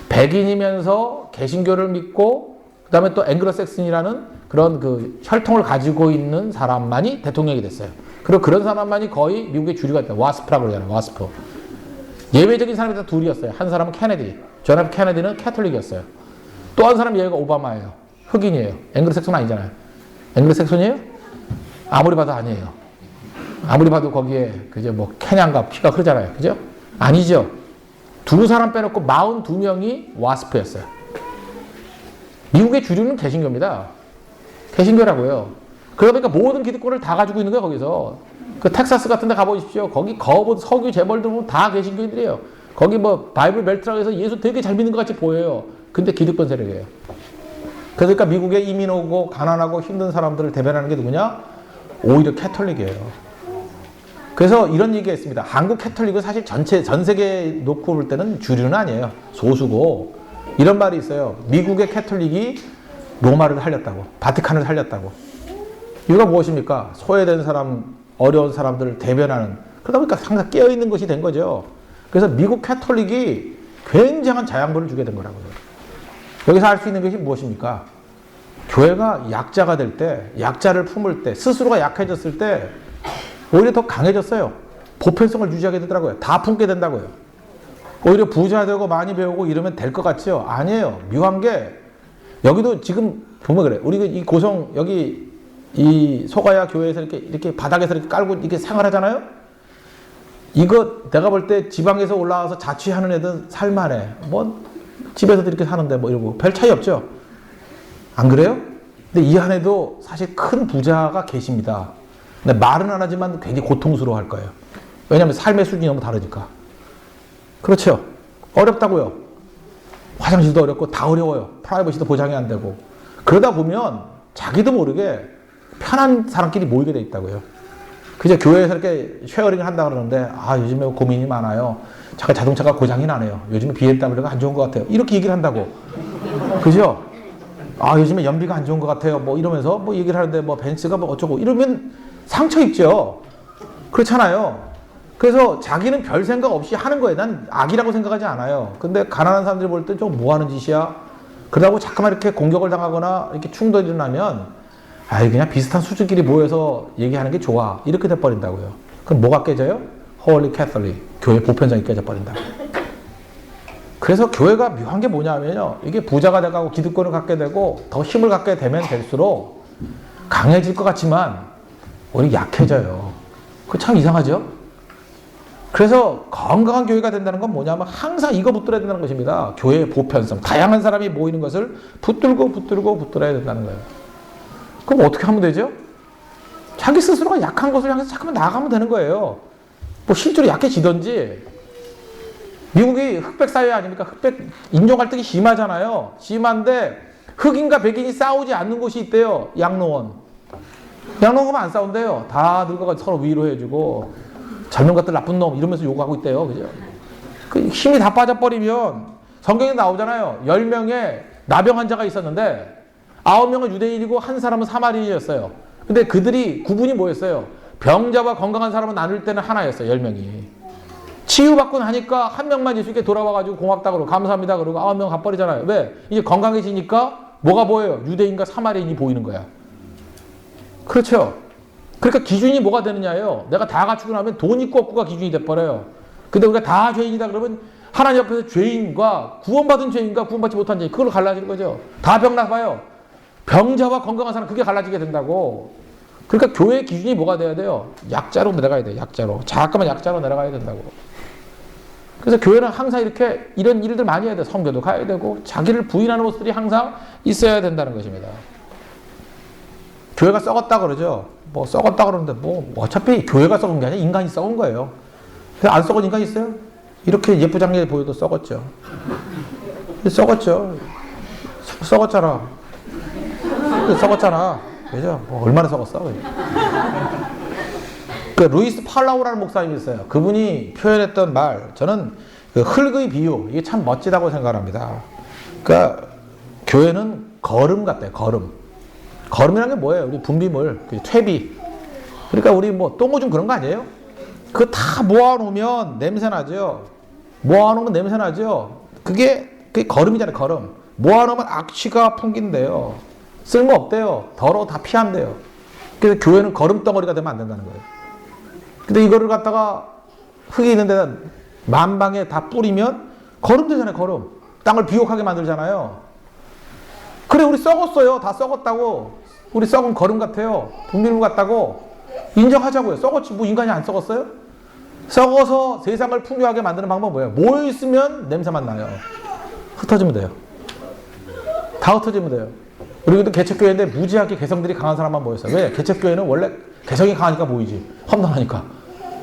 백인이면서 개신교를 믿고, 그 다음에 또 앵글로색슨이라는 그런 그 혈통을 가지고 있는 사람만이 대통령이 됐어요. 그리고 그런 사람만이 거의 미국의 주류가 있다. 와스프라고 그러잖아요. 와스프. 예외적인 사람이 다 둘이었어요. 한 사람은 케네디. 존 F 케네디는 캐톨릭이었어요. 또 한 사람 예외가 오바마예요. 흑인이에요. 앵글로색슨 아니잖아요. 앵글로색슨이에요? 아무리 봐도 아니에요. 아무리 봐도 거기에 그저 뭐 케냐인가 피가 흐르잖아요. 그죠? 아니죠. 두 사람 빼놓고 42명이 와스프였어요. 미국의 주류는 개신교입니다. 개신교라고요. 그러다 보니까 모든 기득권을 다 가지고 있는 거예요, 거기서. 그 텍사스 같은 데 가보십시오. 거기 석유 재벌들 보면 다 개신교인들이에요. 거기 뭐 바이블 벨트라고 해서 예수 되게 잘 믿는 것 같이 보여요. 근데 기득권 세력이에요. 그러니까 미국에 이민 오고 가난하고 힘든 사람들을 대변하는 게 누구냐? 오히려 캐톨릭이에요. 그래서 이런 얘기가 있습니다. 한국 캐톨릭은 사실 전 세계에 놓고 볼 때는 주류는 아니에요. 소수고. 이런 말이 있어요. 미국의 캐톨릭이 로마를 살렸다고. 바티칸을 살렸다고. 이유가 무엇입니까? 소외된 사람, 어려운 사람들을 대변하는. 그러다 보니까 항상 깨어있는 것이 된 거죠. 그래서 미국 캐톨릭이 굉장한 자양분을 주게 된 거라고요. 여기서 알 수 있는 것이 무엇입니까? 교회가 약자가 될 때, 약자를 품을 때, 스스로가 약해졌을 때 오히려 더 강해졌어요. 보편성을 유지하게 되더라고요. 다 품게 된다고요. 오히려 부자 되고 많이 배우고 이러면 될 것 같죠? 아니에요. 묘한 게, 여기도 지금 보면 그래. 우리 이 고성, 여기 이 소가야 교회에서 이렇게 바닥에서 이렇게 깔고 이렇게 생활하잖아요? 이거 내가 볼 때 지방에서 올라와서 자취하는 애들 살만해. 뭐 집에서도 이렇게 사는데 뭐 이러고 별 차이 없죠? 안 그래요? 근데 이 안에도 사실 큰 부자가 계십니다. 근데 말은 안 하지만 굉장히 고통스러워 할 거예요. 왜냐하면 삶의 수준이 너무 다르니까. 그렇죠? 어렵다고요. 화장실도 어렵고 다 어려워요. 프라이버시도 보장이 안 되고. 그러다 보면 자기도 모르게 편한 사람끼리 모이게 돼 있다고요. 그저 교회에서 이렇게 쉐어링을 한다 그러는데, 아, 요즘에 고민이 많아요. 잠깐 자동차가 고장이 나네요. 요즘에 BMW가 안 좋은 것 같아요. 이렇게 얘기를 한다고. 그죠? 아, 요즘에 연비가 안 좋은 것 같아요. 뭐 이러면서 뭐 얘기를 하는데, 뭐 벤츠가 뭐 어쩌고 이러면 상처 입죠. 그렇잖아요. 그래서 자기는 별 생각 없이 하는 거예요. 난 악이라고 생각하지 않아요. 근데 가난한 사람들이 볼 때 좀 뭐 하는 짓이야? 그러다고 잠깐만 이렇게 공격을 당하거나 이렇게 충돌이 일어나면, 아이, 그냥 비슷한 수준끼리 모여서 얘기하는 게 좋아. 이렇게 돼버린다고요. 그럼 뭐가 깨져요? Holy Catholic. 교회 보편성이 깨져버린다. 그래서 교회가 묘한 게 뭐냐면요. 이게 부자가 돼가고 기득권을 갖게 되고 더 힘을 갖게 되면 될수록 강해질 것 같지만 우리 약해져요. 그거 참 이상하죠? 그래서 건강한 교회가 된다는 건 뭐냐면 항상 이거 붙들어야 된다는 것입니다. 교회의 보편성. 다양한 사람이 모이는 것을 붙들어야 된다는 거예요. 그럼 어떻게 하면 되죠? 자기 스스로가 약한 것을 향해서 잠깐만 나아가면 되는 거예요. 뭐 실제로 약해지든지. 미국이 흑백 사회 아닙니까? 흑백 인종 갈등이 심하잖아요. 심한데 흑인과 백인이 싸우지 않는 곳이 있대요. 양로원. 양로원 가면 안 싸운대요. 다 늙어가지고 서로 위로해주고 젊은 것들 나쁜 놈 이러면서 욕하고 있대요. 그죠? 그 힘이 다 빠져버리면 성경에 나오잖아요. 10명의 나병 환자가 있었는데 9명은 유대인이고 한 사람은 사마리아인이었어요. 근데 그들이 구분이 뭐였어요? 병자와 건강한 사람은 나눌 때는 하나였어요. 10명이. 치유받고 나니까 한 명만 예수님께 돌아와가지고 고맙다 그러고 감사합니다 그러고 9명 가버리잖아요. 왜? 이제 건강해지니까 뭐가 보여요? 유대인과 사마리아인이 보이는 거야. 그렇죠? 그러니까 기준이 뭐가 되느냐예요. 내가 다 갖추고 나면 돈 있고 없고가 기준이 돼버려요. 근데 우리가 다 죄인이다 그러면 하나님 앞에서 죄인과 구원받은 죄인과 구원받지 못한 죄인 그걸로 갈라지는 거죠. 다 병나봐요. 병자와 건강한 사람 그게 갈라지게 된다고. 그러니까 교회의 기준이 뭐가 돼야 돼요? 약자로 내려가야 돼요. 약자로. 잠깐만 약자로 내려가야 된다고. 그래서 교회는 항상 이렇게 이런 일들 많이 해야 돼요. 성교도 가야 되고 자기를 부인하는 모습들이 항상 있어야 된다는 것입니다. 교회가 썩었다 그러죠. 뭐 썩었다 그러는데 뭐 어차피 교회가 썩은 게 아니라 인간이 썩은 거예요. 안 썩은 인간 있어요? 이렇게 예쁘장하게 보여도 썩었죠. 썩었죠. 썩었잖아. 썩었잖아. 그죠? 뭐 얼마나 썩었어? 그 루이스 팔라우라는 목사님이 있어요. 그분이 표현했던 말, 저는 그 흙의 비유, 이게 참 멋지다고 생각합니다. 그러니까 교회는 거름 같대요. 거름. 거름이라는 게 뭐예요? 우리 분비물, 퇴비. 그러니까 우리 뭐 똥오줌 그런 거 아니에요? 그거 다 모아놓으면 냄새 나죠. 모아놓으면 냄새 나죠. 그게 거름이잖아요. 거름. 모아놓으면 악취가 풍긴대요. 쓸모 없대요. 더러워 다 피한대요. 그래서 교회는 거름 덩어리가 되면 안 된다는 거예요. 근데 이거를 갖다가 흙이 있는 데다 만방에 다 뿌리면 거름 되잖아요. 거름. 땅을 비옥하게 만들잖아요. 그래 우리 썩었어요. 다 썩었다고. 우리 썩은 거름 같아요. 분비물 같다고. 인정하자고요. 썩었지 뭐 인간이 안 썩었어요? 썩어서 세상을 풍요하게 만드는 방법은 뭐예요? 모여있으면 냄새만 나요. 흩어지면 돼요. 다 흩어지면 돼요. 우리도 개척교회인데 무지하게 개성들이 강한 사람만 모였어요. 왜? 개척교회는 원래 개성이 강하니까 모이지. 험난하니까.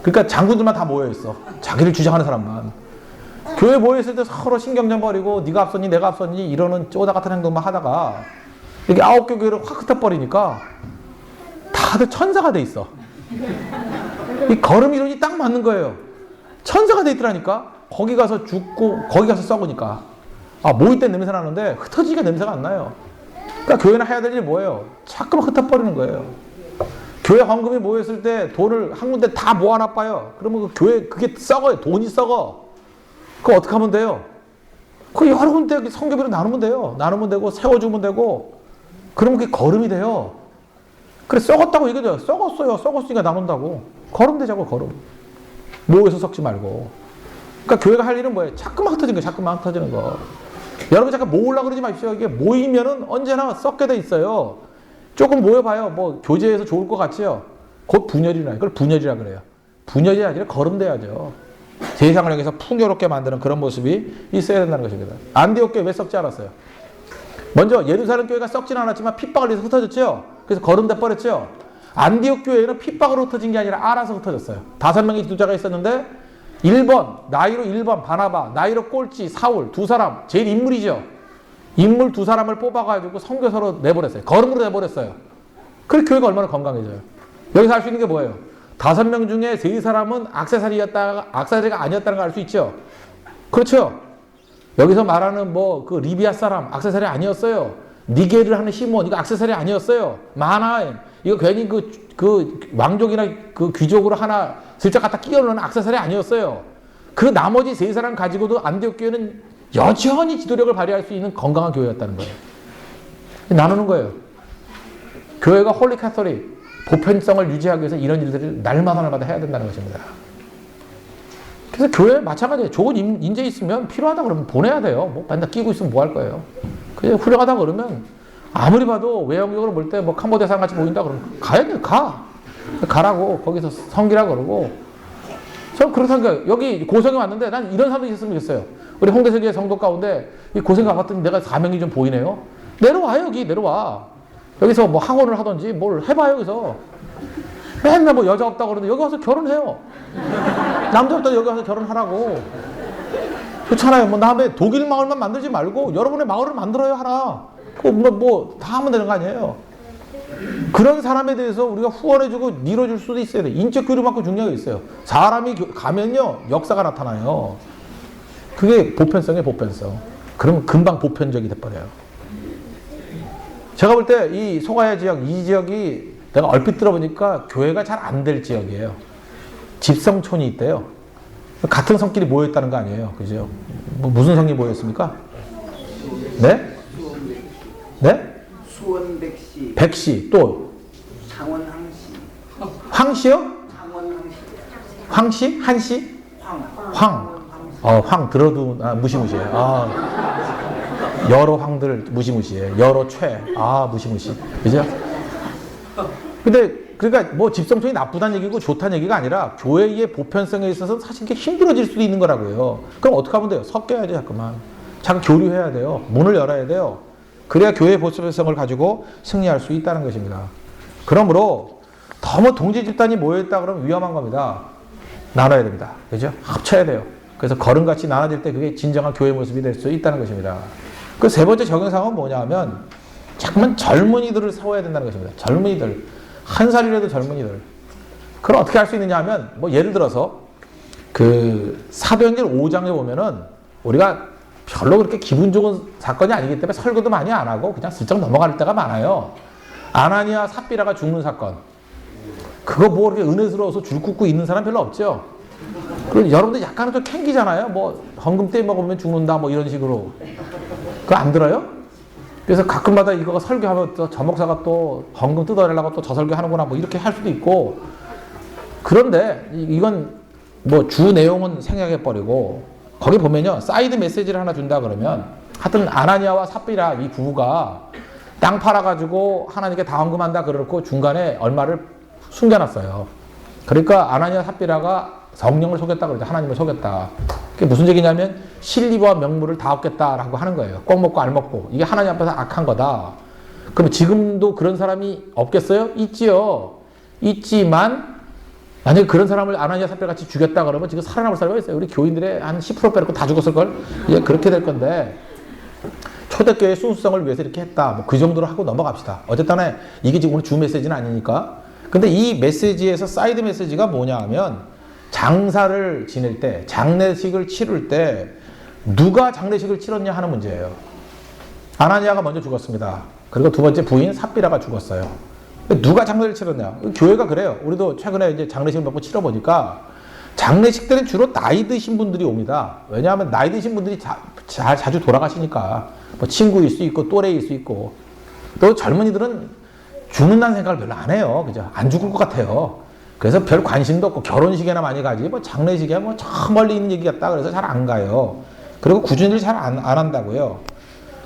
그러니까 장군들만 다 모여있어. 자기를 주장하는 사람만. 교회 모여있을 때 서로 신경전 벌이고 네가 앞섰니 내가 앞섰니 이러는 쪼다 같은 행동만 하다가 이렇게 9개 교회를 확 흩어버리니까 다들 천사가 돼 있어. 이 걸음 이론이 딱 맞는 거예요. 천사가 돼 있더라니까. 거기 가서 죽고 거기 가서 썩으니까. 아 모일 땐 냄새 나는데 흩어지니까 냄새가 안 나요. 그러니까 교회는 해야 될 일이 뭐예요? 자꾸만 흩어버리는 거예요. 교회 헌금이 모였을 때 돈을 한 군데 다 모아놔봐요. 그러면 그 교회 그게 썩어요. 돈이 썩어. 그거 어떻게 하면 돼요? 그 여러 군데 성교비로 나누면 돼요. 나누면 되고 세워주면 되고 그러면 그게 거름이 돼요. 그래 썩었다고 얘기해줘요. 썩었어요. 썩었으니까 나눈다고. 거름 되자고 거름. 모여서 썩지 말고. 그러니까 교회가 할 일은 뭐예요? 자꾸만 흩어지는 거. 자꾸만 흩어지는 거. 여러분 잠깐 모으려고 그러지 마십시오. 이게 모이면은 언제나 썩게 돼 있어요. 조금 모여봐요. 뭐 교제해서 좋을 것 같지요. 곧 분열이라. 그걸 분열이라 그래요. 분열이 아니라 거름돼야죠. 세상을 향해서 풍요롭게 만드는 그런 모습이 있어야 된다는 것입니다. 안디옥 교회 왜 썩지 않았어요? 먼저 예루살렘 교회가 썩지는 않았지만 핍박을 해서 흩어졌죠. 그래서 거름돼 버렸죠. 안디옥 교회는 핍박으로 흩어진 게 아니라 알아서 흩어졌어요. 5명의 지도자가 있었는데 1번 나이로 1번 바나바, 나이로 꼴찌 사울 두 사람 제일 인물이죠. 인물 두 사람을 뽑아가지고 선교사로 내버렸어요. 거름으로 내버렸어요. 그래 교회가 얼마나 건강해져요. 여기서 알 수 있는 게 뭐예요? 5명 중에 3사람은 악세사리가 아니었다는 걸 알 수 있죠. 그렇죠. 여기서 말하는 뭐 그 리비아 사람 악세사리 아니었어요. 니게를 하는 시몬 이거 악세사리 아니었어요. 마나임 이거 괜히 그 왕족이나 그 귀족으로 하나 슬쩍 갖다 끼워 넣는 악세사리 아니었어요. 그 나머지 3사람 가지고도 안디옥 교회는 여전히 지도력을 발휘할 수 있는 건강한 교회였다는 거예요. 나누는 거예요. 교회가 홀리 캐서릭 보편성을 유지하기 위해서 이런 일들을 날마다 해야 된다는 것입니다. 그래서 교회 마찬가지예요. 좋은 인재 있으면 필요하다 그러면 보내야 돼요. 뭐 맨날 끼고 있으면 뭐 할 거예요. 그냥 훌륭하다 그러면 아무리 봐도 외형적으로 볼 때 뭐 캄보디아산 같이 보인다 그러면 가야 돼. 가라고 거기서 섬기라 그러고. 저 그렇게 생각해요. 여기 고성에 왔는데 난 이런 사람도 있었으면 좋겠어요. 우리 홍대세계 성도 가운데 이 고성 가봤더니 내가 사명이 좀 보이네요. 내려와 여기 내려와. 여기서 뭐 학원을 하든지 뭘 해봐요 여기서. 맨날 뭐 여자 없다고 그러는데 여기 와서 결혼해요. 남자 없다고 여기 와서 결혼하라고. 그렇잖아요. 뭐 다음에 독일 마을만 만들지 말고 여러분의 마을을 만들어요 하나. 뭐 다 하면 되는 거 아니에요. 그런 사람에 대해서 우리가 후원해주고 밀어줄 수도 있어야 돼. 인적 교류만큼 중요한 게 있어요. 사람이 가면요 역사가 나타나요. 그게 보편성이에요. 보편성. 그러면 금방 보편적이 돼버려요. 제가 볼 때 이 소가야 지역, 이 지역이 내가 얼핏 들어보니까 교회가 잘 안 될 지역이에요. 집성촌이 있대요. 같은 성끼리 모여있다는 거 아니에요. 그죠? 뭐 무슨 성이 모였습니까? 네? 네? 수원 백시. 백시, 또? 창원 항시. 황시요? 창원 항시. 황시? 한시? 황. 황 들어도 무시무시해. 여러 황들 무시무시해. 여러 최. 무시무시. 그죠? 근데 그러니까 뭐 집성촌이 나쁘다는 얘기고 좋다는 얘기가 아니라 교회의 보편성에 있어서 사실 이게 힘들어질 수도 있는 거라고요. 그럼 어떻게 하면 돼요? 섞여야죠, 자꾸만. 잠깐 교류해야 돼요. 문을 열어야 돼요. 그래야 교회의 보편성을 가지고 승리할 수 있다는 것입니다. 그러므로 너무 동지 집단이 모여있다 그러면 위험한 겁니다. 나눠야 됩니다. 그죠? 합쳐야 돼요. 그래서 거름같이 나눠질 때 그게 진정한 교회 모습이 될 수 있다는 것입니다. 그 세 번째 적용사항은 뭐냐 하면 자꾸만 젊은이들을 세워야 된다는 것입니다. 젊은이들. 한 살이라도 젊은이들. 그럼 어떻게 할 수 있느냐 하면 뭐 예를 들어서 그 사도행전 5장에 보면은 우리가 별로 그렇게 기분 좋은 사건이 아니기 때문에 설교도 많이 안 하고 그냥 슬쩍 넘어갈 때가 많아요. 아나니아 삽비라가 죽는 사건. 그거 뭐 그렇게 은혜스러워서 줄 긋고 있는 사람 별로 없죠. 그리고 여러분들 약간은 좀 캥기잖아요. 뭐 헌금 때 먹으면 죽는다 뭐 이런 식으로. 그거 안 들어요? 그래서 가끔마다 이거 설교하면 또 저 목사가 또 헌금 뜯어내려고 또 저 설교하는구나 뭐 이렇게 할 수도 있고. 그런데 이건 뭐 주 내용은 생략해버리고 거기 보면요 사이드 메시지를 하나 준다 그러면 하여튼 아나니아와 삽비라 이 부부가 땅 팔아가지고 하나님께 다 헌금한다 그러고 중간에 얼마를 숨겨놨어요. 그러니까 아나니아 삽비라가 성령을 속였다 그러죠. 하나님을 속였다. 그게 무슨 얘기냐면 실리와 명물을 다 얻겠다라고 하는 거예요. 꼭 먹고 알 먹고. 이게 하나님 앞에서 악한 거다. 그럼 지금도 그런 사람이 없겠어요? 있지요. 있지만 만약에 그런 사람을 아나니아 삽비라 같이 죽였다 그러면 지금 살아남을 사람이 있어요. 우리 교인들의 한 10% 빼놓고 다 죽었을걸? 이제 그렇게 될 건데 초대교회의 순수성을 위해서 이렇게 했다. 뭐 그 정도로 하고 넘어갑시다. 어쨌든 이게 지금 오늘 주 메시지는 아니니까. 근데 이 메시지에서 사이드 메시지가 뭐냐 하면 장사를 지낼 때, 장례식을 치를 때 누가 장례식을 치렀냐 하는 문제예요. 아나니아가 먼저 죽었습니다. 그리고 두 번째 부인 삽비라가 죽었어요. 누가 장례를 치렀냐? 교회가 그래요. 우리도 최근에 이제 장례식을 몇 번 치러보니까 장례식들은 주로 나이 드신 분들이 옵니다. 왜냐하면 나이 드신 분들이 자주 돌아가시니까 뭐 친구일 수 있고 또래일 수 있고 또 젊은이들은 죽는다는 생각을 별로 안 해요. 그죠? 안 죽을 것 같아요. 그래서 별 관심도 없고 결혼식에나 많이 가지 뭐 장례식에 뭐 저 멀리 있는 얘기 같다 그래서 잘 안 가요. 그리고 구준일 잘 안 한다고요.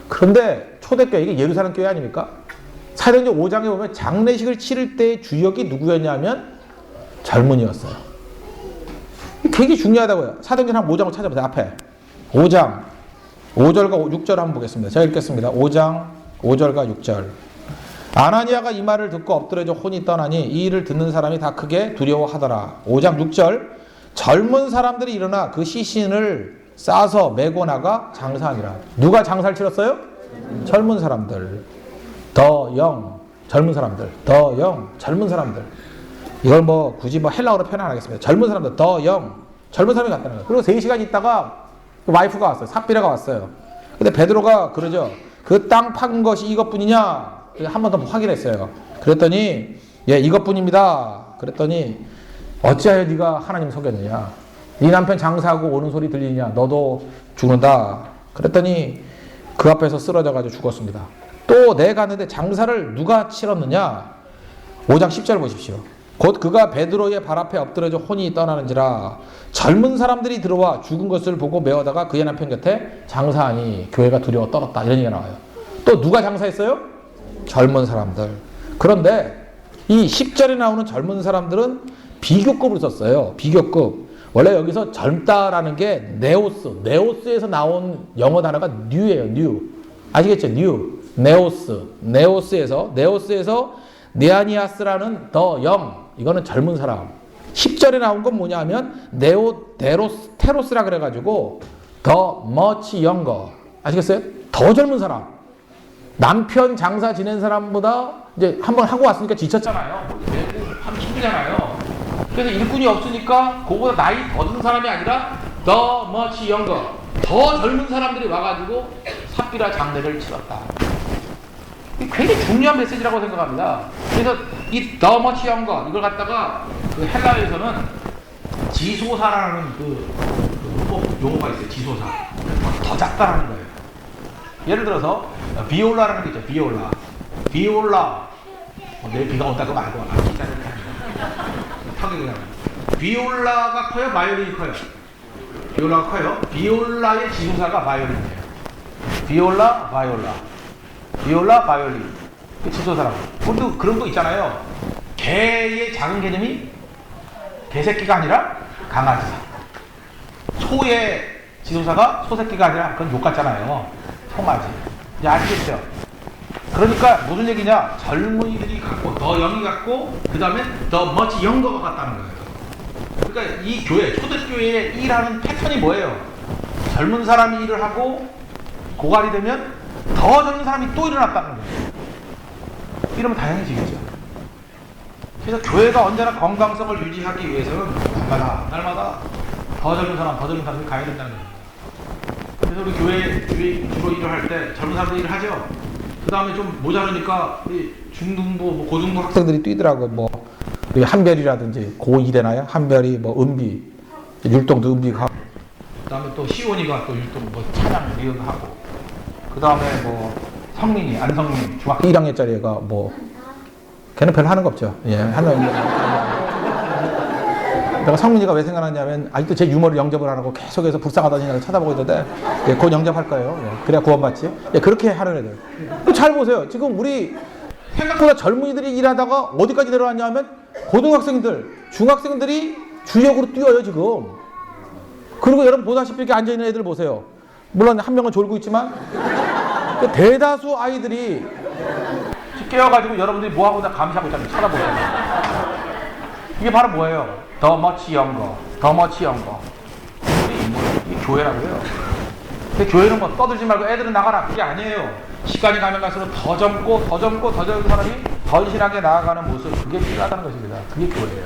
그런데 초대교회 이게 예루살렘 교회 아닙니까? 사도행전 5장에 보면 장례식을 치를 때의 주역이 누구였냐면 젊은이였어요. 되게 중요하다고요. 사도행전 한 5장을 찾아보세요. 앞에 5장 5절과 6절 한번 보겠습니다. 제가 읽겠습니다. 5장 5절과 6절. 아나니아가 이 말을 듣고 엎드려져 혼이 떠나니 이 일을 듣는 사람이 다 크게 두려워하더라. 5장 6절. 젊은 사람들이 일어나 그 시신을 싸서 메고 나가 장사하니라. 누가 장사를 치렀어요? 젊은 사람들. 더 영. 젊은 사람들. 더 영. 젊은 사람들. 이걸 뭐 굳이 뭐 헬라어로 표현 안 하겠습니다. 젊은 사람들. 더 영. 젊은 사람이 갔다는 거예요. 그리고 3시간 있다가 와이프가 왔어요. 삽비라가 왔어요. 근데 베드로가 그러죠. 그 땅 판 것이 이것뿐이냐? 한 번 더 확인했어요. 그랬더니 예 이것뿐입니다. 그랬더니 어찌하여 네가 하나님 속였느냐? 네 남편 장사하고 오는 소리 들리냐? 너도 죽는다. 그랬더니 그 앞에서 쓰러져가지고 죽었습니다. 또 내가 갔는데 장사를 누가 치렀느냐? 5장 10절 보십시오. 곧 그가 베드로의 발 앞에 엎드려져 혼이 떠나는지라 젊은 사람들이 들어와 죽은 것을 보고 메어다가 그의 남편 곁에 장사하니 교회가 두려워 떨었다. 이런 얘기가 나와요. 또 누가 장사했어요? 젊은 사람들. 그런데 이 10절에 나오는 젊은 사람들은 비교급으로 썼어요. 비교급. 원래 여기서 젊다라는 게 네오스. 네오스에서 나온 영어 단어가 뉴예요. 뉴. 아시겠죠? 뉴. 네오스. 네오스에서 네아니아스라는 더 영. 이거는 젊은 사람. 10절에 나온 건 뭐냐면 테로스라 그래가지고 더 much younger. 아시겠어요? 더 젊은 사람. 남편 장사 지낸 사람보다 이제 한번 하고 왔으니까 지쳤잖아요. 하면 힘들잖아요. 그래서 일꾼이 없으니까 그거보다 나이 더 든 사람이 아니라 더 much younger. 더 젊은 사람들이 와가지고 삽비라 장례를 치렀다. 굉장히 중요한 메시지라고 생각합니다. 그래서 이 the much younger 이걸 갖다가 그 헬라어에서는 지소사라는 그 용어가 있어요. 지소사. 더 작다라는 거예요. 예를 들어서 비올라라는 게 있죠. 비올라. 내일 비가 온다고 말고 기자를 타게 그냥. 비올라가 커요? 바이올린이 커요? 비올라가 커요. 비올라의 지소사가 바이올린이에요. 비올라, 바이올린. 그 지소사라고. 그것도 그런 거 있잖아요. 개의 작은 개념이 개새끼가 아니라 강아지. 소의 지소사가 소새끼가 아니라 그건 욕 같잖아요. 송아지. 이제 아시겠죠? 그러니까 무슨 얘기냐? 젊은이들이 갖고 더 영이 갖고 그 다음에 더 much younger 같다는 거예요. 그러니까 이 교회, 초대교회의 일하는 패턴이 뭐예요? 젊은 사람이 일을 하고 고갈이 되면 더 젊은 사람이 또 일어났다는 거예요. 이러면 다양해지겠죠. 그래서 교회가 언제나 건강성을 유지하기 위해서는 날마다 더 젊은 사람이 가야 된다는 거예요. 그래서 우리 교회 주로 일을 할 때 젊은 사람들이 일을 하죠. 그 다음에 좀 모자르니까 우리 중등부, 고등부 학생들이 뛰더라고. 뭐 한별이라든지 고2 되나요? 한별이 은비, 율동도 은비 가고. 그 다음에 또 시온이가 또 율동 찬양 리허설 하고. 그 다음에 성민이, 안성민, 중학교 1학년짜리 애가 걔는 별로 하는 거 없죠. 예, 내가 성민이가 왜 생각났냐면 아직도 제 유머를 영접을 안 하고 계속해서 불쌍하다니 쳐다보고 있는데 곧 영접할 거예요. 예, 그래야 구원받지. 예, 그렇게 하는 애들. 잘 보세요. 지금 우리 생각보다 젊은이들이 일하다가 어디까지 내려왔냐면 고등학생들, 중학생들이 주역으로 뛰어요 지금. 그리고 여러분 보다시피 이렇게 앉아있는 애들 보세요. 물론 한 명은 졸고 있지만 대다수 아이들이 깨어가지고 여러분들이 뭐하고 다 감시하고 있잖아요. 쳐다보세요. 이게 바로 뭐예요? 더 머치 영거. 이 교회라고요. 근데 교회는 떠들지 말고 애들은 나가라. 그게 아니에요. 시간이 가면 갈수록 더 젊은 사람이 헌신하게 나아가는 모습, 그게 필요하다는 것입니다. 그게 교회예요.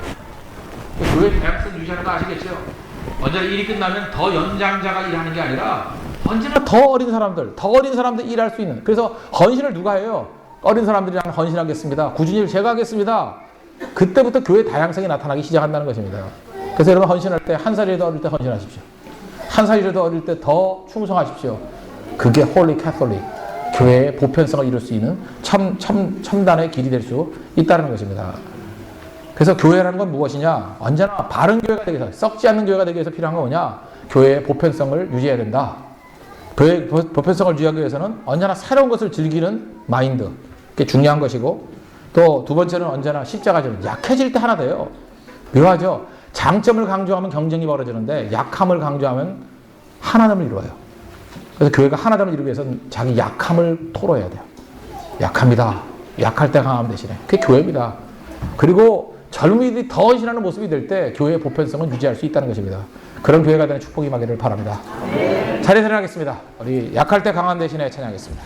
교회 대학생 유지하는 거 아시겠죠? 언제나 일이 끝나면 더 연장자가 일하는 게 아니라 언제나 더 어린 사람들 일할 수 있는. 그래서 헌신을 누가 해요? 어린 사람들이랑 헌신하겠습니다. 꾸준히 일 제가 하겠습니다. 그때부터 교회 다양성이 나타나기 시작한다는 것입니다. 그래서 여러분 헌신할 때 한 살이라도 어릴 때 헌신하십시오. 한 살이라도 어릴 때 더 충성하십시오. 그게 홀리 캐톨릭, 교회의 보편성을 이룰 수 있는 첨단의 길이 될 수 있다는 것입니다. 그래서 교회라는 건 무엇이냐? 언제나 바른 교회가 되기 위해서, 썩지 않는 교회가 되기 위해서 필요한 건 뭐냐? 교회의 보편성을 유지해야 된다. 교회의 보편성을 유지하기 위해서는 언제나 새로운 것을 즐기는 마인드, 그게 중요한 것이고, 또 두 번째는 언제나 십자가처럼 약해질 때 하나 돼요. 묘하죠? 장점을 강조하면 경쟁이 벌어지는데 약함을 강조하면 하나됨을 이루어요. 그래서 교회가 하나됨을 이루기 위해서는 자기 약함을 토로해야 돼요. 약합니다. 약할 때 강함 대신에. 그게 교회입니다. 그리고 젊은이들이 더 헌신하는 모습이 될 때 교회의 보편성은 유지할 수 있다는 것입니다. 그런 교회가 되는 축복이 임하기를 바랍니다. 자리에 일어나겠습니다. 우리 약할 때 강함 대신에 찬양하겠습니다.